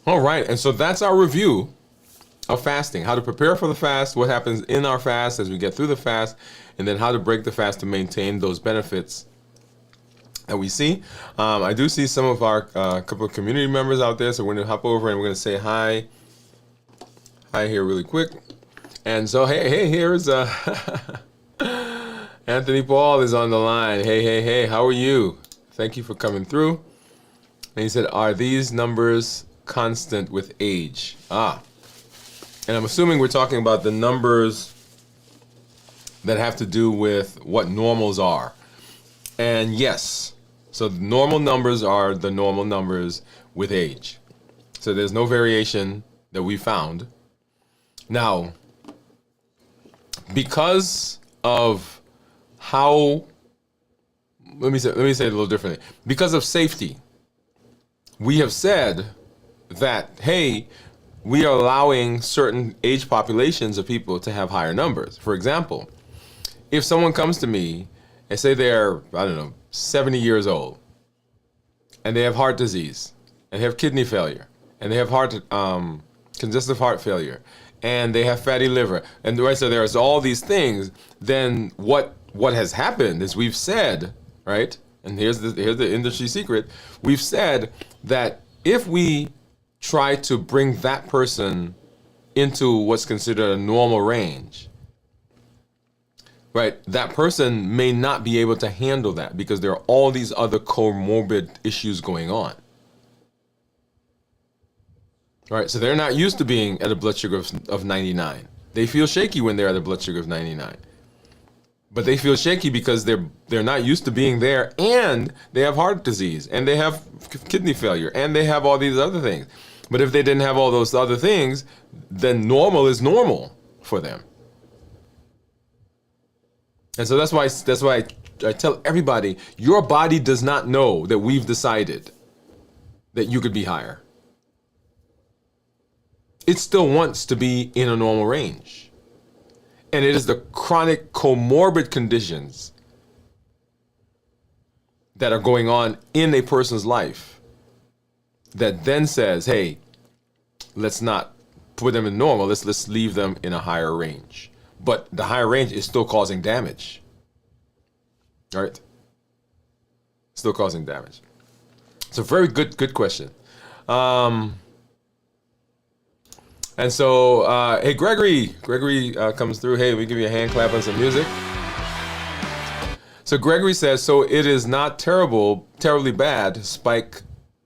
All right, and so that's our review of fasting, how to prepare for the fast, what happens in our fast as we get through the fast, and then how to break the fast to maintain those benefits that we see. I do see some of our couple of community members out there, so we're going to hop over and we're going to say hi here really quick. And so, hey, here's Anthony Paul is on the line. Hey, how are you? Thank you for coming through. And he said, are these numbers constant with age? And I'm assuming we're talking about the numbers that have to do with what normals are. And yes, so the normal numbers are the normal numbers with age. So there's no variation that we found. Now, because of how, let me say it a little differently. Because of safety, we have said that, hey, we are allowing certain age populations of people to have higher numbers. For example, if someone comes to me and say they're, 70 years old, and they have heart disease, and they have kidney failure, and they have congestive heart failure, and they have fatty liver, and the rest of there's all these things, then what has happened is we've said, right? And here's the industry secret. We've said that if we try to bring that person into what's considered a normal range, right, that person may not be able to handle that because there are all these other comorbid issues going on. Right, so they're not used to being at a blood sugar of 99. They feel shaky when they're at a blood sugar of 99. But they feel shaky because they're not used to being there, and they have heart disease, and they have kidney failure, and they have all these other things. But if they didn't have all those other things, then normal is normal for them. And so that's why I tell everybody, your body does not know that we've decided that you could be higher. It still wants to be in a normal range. And it is the chronic comorbid conditions that are going on in a person's life that then says, hey, let's not put them in normal, let's leave them in a higher range. But the higher range is still causing damage. All right? Still causing damage. It's a very good question. And so, hey, Gregory comes through. Hey, we give you a hand clap and some music. So Gregory says, so it is not terribly bad to spike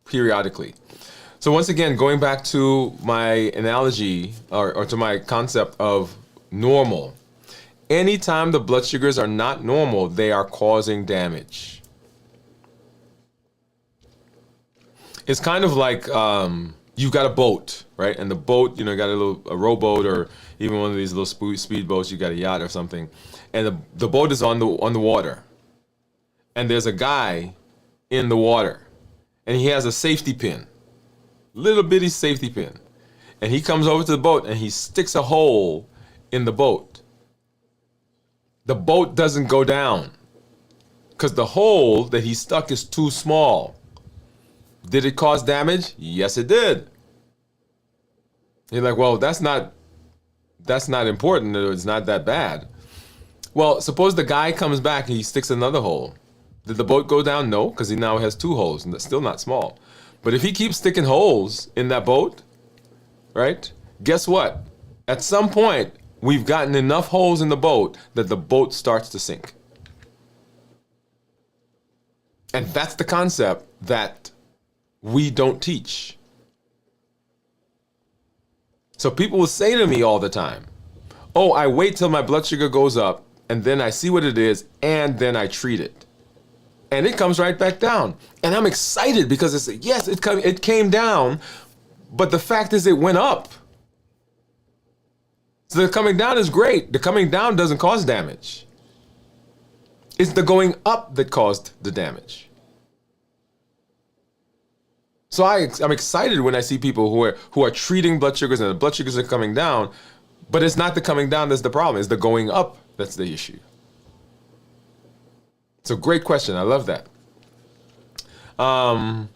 periodically. So once again, going back to my analogy or to my concept of normal, anytime the blood sugars are not normal, they are causing damage. It's kind of like you've got a boat, right? And the boat, you got a rowboat or even one of these little speed boats. You got a yacht or something, and the boat is on the water, and there's a guy in the water, and he has a safety pin, little bitty safety pin, and he comes over to the boat and he sticks a hole in the boat. The boat doesn't go down because the hole that he stuck is too small. Did it cause damage? Yes, it did. You're like, well, that's not important. It's not that bad. Well, suppose the guy comes back and he sticks another hole. Did the boat go down? No, because he now has two holes, and that's still not small. But if he keeps sticking holes in that boat, right? Guess what? At some point, we've gotten enough holes in the boat that the boat starts to sink. And that's the concept that we don't teach. So people will say to me all the time, oh, I wait till my blood sugar goes up and then I see what it is and then I treat it. And it comes right back down. And I'm excited because it's, yes, it came down, but the fact is it went up. So the coming down is great. The coming down doesn't cause damage. It's the going up that caused the damage. So I'm excited when I see people who are treating blood sugars and the blood sugars are coming down, but it's not the coming down that's the problem. It's the going up that's the issue. So great question. I love that. And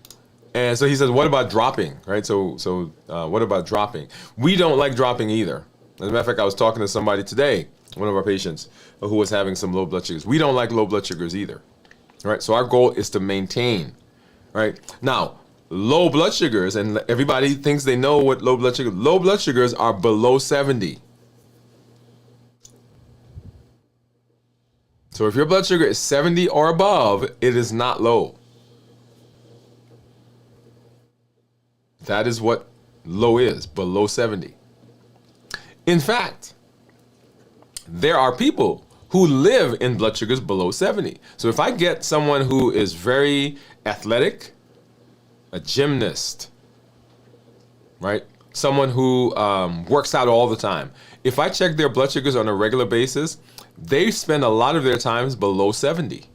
so he says, what about dropping, right? So what about dropping? We don't like dropping either. As a matter of fact, I was talking to somebody today, one of our patients who was having some low blood sugars. We don't like low blood sugars either, right? So our goal is to maintain, right? Now, low blood sugars, and everybody thinks they know what low blood sugars are below 70. So if your blood sugar is 70 or above, it is not low. That is what low is, below 70. In fact, there are people who live in blood sugars below 70. So if I get someone who is very athletic, a gymnast, right? Someone who works out all the time. If I check their blood sugars on a regular basis, they spend a lot of their times below 70.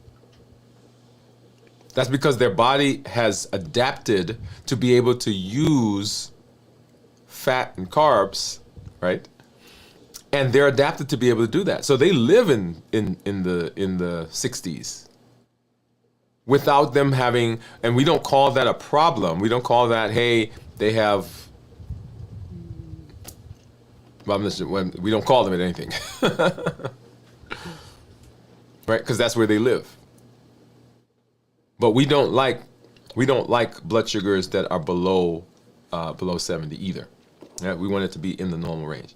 That's because their body has adapted to be able to use fat and carbs, right? And they're adapted to be able to do that. So they live in the 60s. Without them having, and we don't call that a problem. We don't call that, hey, they have, well, we don't call them it anything. Right? Because that's where they live. But we don't like blood sugars that are below 70 either. Yeah, we want it to be in the normal range.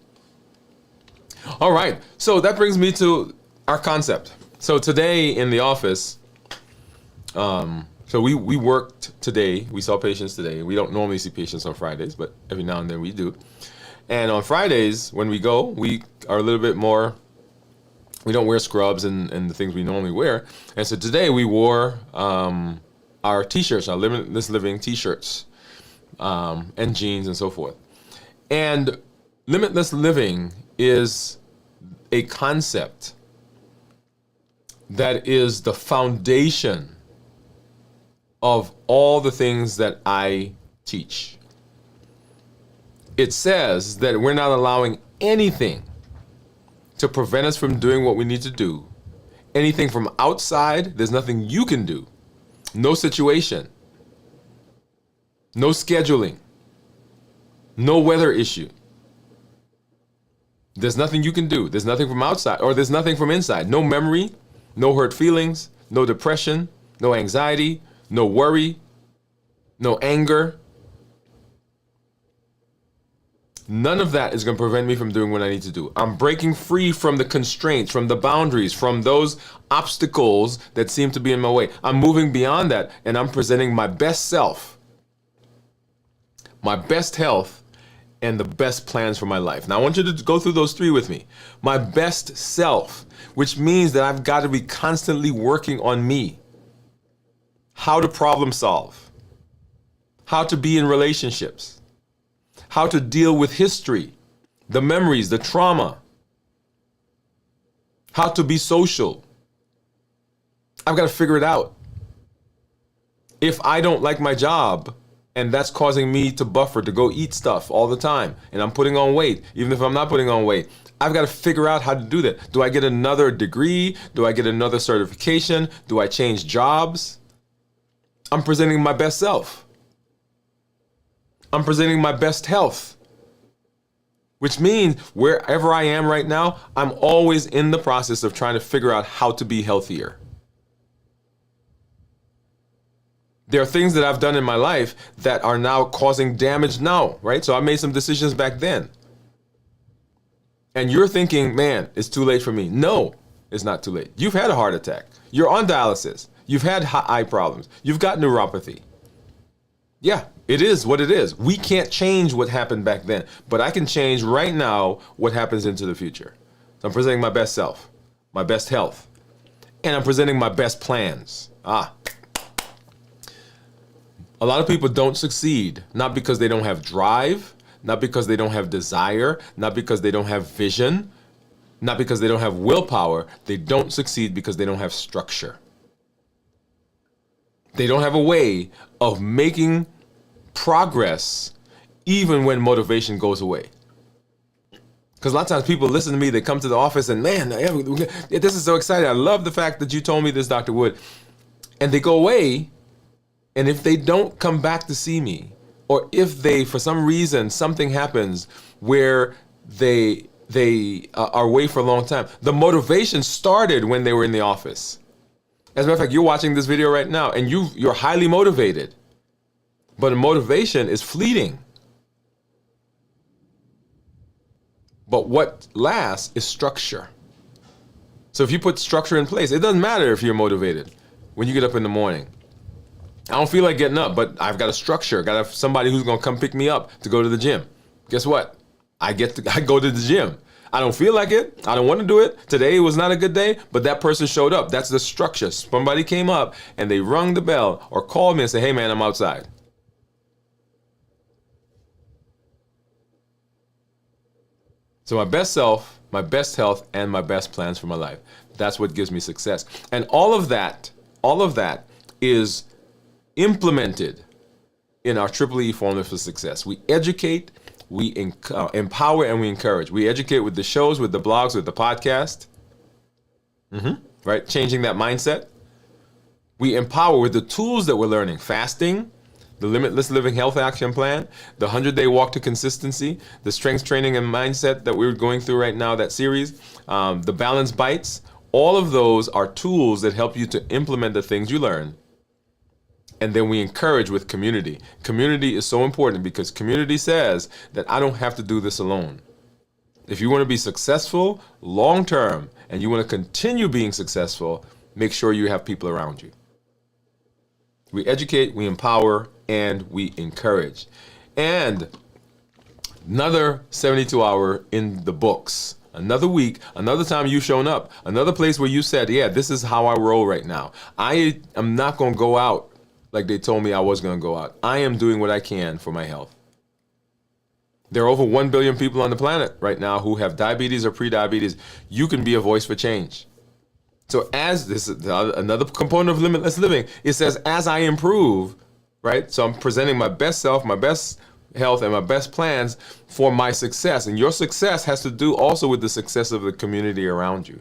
All right, so that brings me to our concept. So today in the office, so we worked today. We saw patients today. We don't normally see patients on Fridays, but every now and then we do. And on Fridays, when we go, we are a little bit more, we don't wear scrubs and the things we normally wear. And so today we wore our t-shirts, our Limitless Living t-shirts, and jeans and so forth. And limitless living is a concept that is the foundation of all the things that I teach. It says that we're not allowing anything to prevent us from doing what we need to do. Anything from outside, there's nothing you can do. No situation. No scheduling. No weather issue. There's nothing you can do. There's nothing from outside, or there's nothing from inside. No memory, no hurt feelings, no depression, no anxiety, no worry, no anger. None of that is going to prevent me from doing what I need to do. I'm breaking free from the constraints, from the boundaries, from those obstacles that seem to be in my way. I'm moving beyond that, and I'm presenting my best self, my best health, and the best plans for my life. Now, I want you to go through those three with me. My best self, which means that I've got to be constantly working on me. How to problem solve. How to be in relationships. How to deal with history, the memories, the trauma. How to be social. I've got to figure it out. If I don't like my job, and that's causing me to buffer, to go eat stuff all the time, and I'm putting on weight, even if I'm not putting on weight, I've got to figure out how to do that. Do I get another degree? Do I get another certification? Do I change jobs? I'm presenting my best self. I'm presenting my best health, which means wherever I am right now, I'm always in the process of trying to figure out how to be healthier. There are things that I've done in my life that are now causing damage now, right? So I made some decisions back then. And you're thinking, man, it's too late for me. No, it's not too late. You've had a heart attack. You're on dialysis. You've had eye problems. You've got neuropathy. Yeah, it is what it is. We can't change what happened back then, but I can change right now what happens into the future. So I'm presenting my best self, my best health, and I'm presenting my best plans. A lot of people don't succeed, not because they don't have drive, not because they don't have desire, not because they don't have vision, not because they don't have willpower. They don't succeed because they don't have structure. They don't have a way of making progress even when motivation goes away. Because a lot of times people listen to me, they come to the office and, man, this is so exciting. I love the fact that you told me this, Dr. Woode. And they go away, and if they don't come back to see me, or if they, for some reason, something happens where they are away for a long time, the motivation started when they were in the office. As a matter of fact, you're watching this video right now, and you're highly motivated. But motivation is fleeting. But what lasts is structure. So if you put structure in place, it doesn't matter if you're motivated when you get up in the morning. I don't feel like getting up, but I've got a structure. Got to have somebody who's going to come pick me up to go to the gym. Guess what? I go to the gym. I don't feel like it. I don't want to do it. Today was not a good day, but that person showed up. That's the structure. Somebody came up and they rung the bell or called me and said, hey man, I'm outside. So my best self, my best health, and my best plans for my life. That's what gives me success. And all of that is implemented in our Triple E formula for success. We educate, we empower, and we encourage. We educate with the shows, with the blogs, with the podcast, right? Changing that mindset. We empower with the tools that we're learning. Fasting, the Limitless Living Health Action Plan, the 100-Day Walk to Consistency, the Strength Training and Mindset that we're going through right now, that series, the Balance Bites. All of those are tools that help you to implement the things you learn. And then we encourage with community. Community is so important because community says that I don't have to do this alone. If you want to be successful long-term and you want to continue being successful, make sure you have people around you. We educate, we empower, and we encourage. And Another 72 hour in the books. Another week, another time you shown up, another place where you said, yeah, this is how I roll right now. I am not going to go out like they told me I was going to go out. I am doing what I can for my health. There are over 1 billion people on the planet right now who have diabetes or pre-diabetes. You can be a voice for change. So as this is another component of limitless living, it says, as I improve, right? So I'm presenting my best self, my best health, and my best plans for my success. And your success has to do also with the success of the community around you.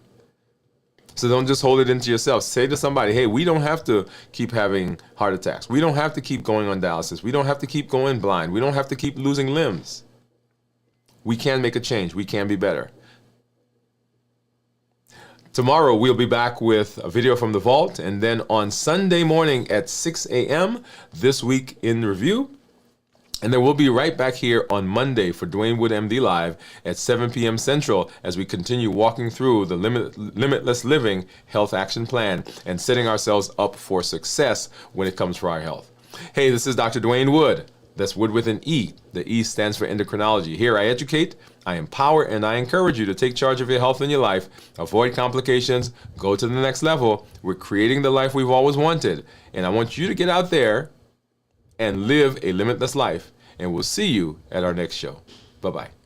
So don't just hold it into yourself. Say to somebody, hey, we don't have to keep having heart attacks. We don't have to keep going on dialysis. We don't have to keep going blind. We don't have to keep losing limbs. We can make a change. We can be better. Tomorrow, we'll be back with a video from the vault. And then on Sunday morning at 6 a.m., This Week in Review. And then we'll be right back here on Monday for Dwain Woode MD Live at 7 p.m. Central as we continue walking through the Limitless Living Health Action Plan and setting ourselves up for success when it comes to our health. Hey, this is Dr. Dwain Woode. That's Wood with an E. The E stands for endocrinology. Here I educate, I empower, and I encourage you to take charge of your health and your life, avoid complications, go to the next level. We're creating the life we've always wanted. And I want you to get out there and live a limitless life. And we'll see you at our next show. Bye-bye.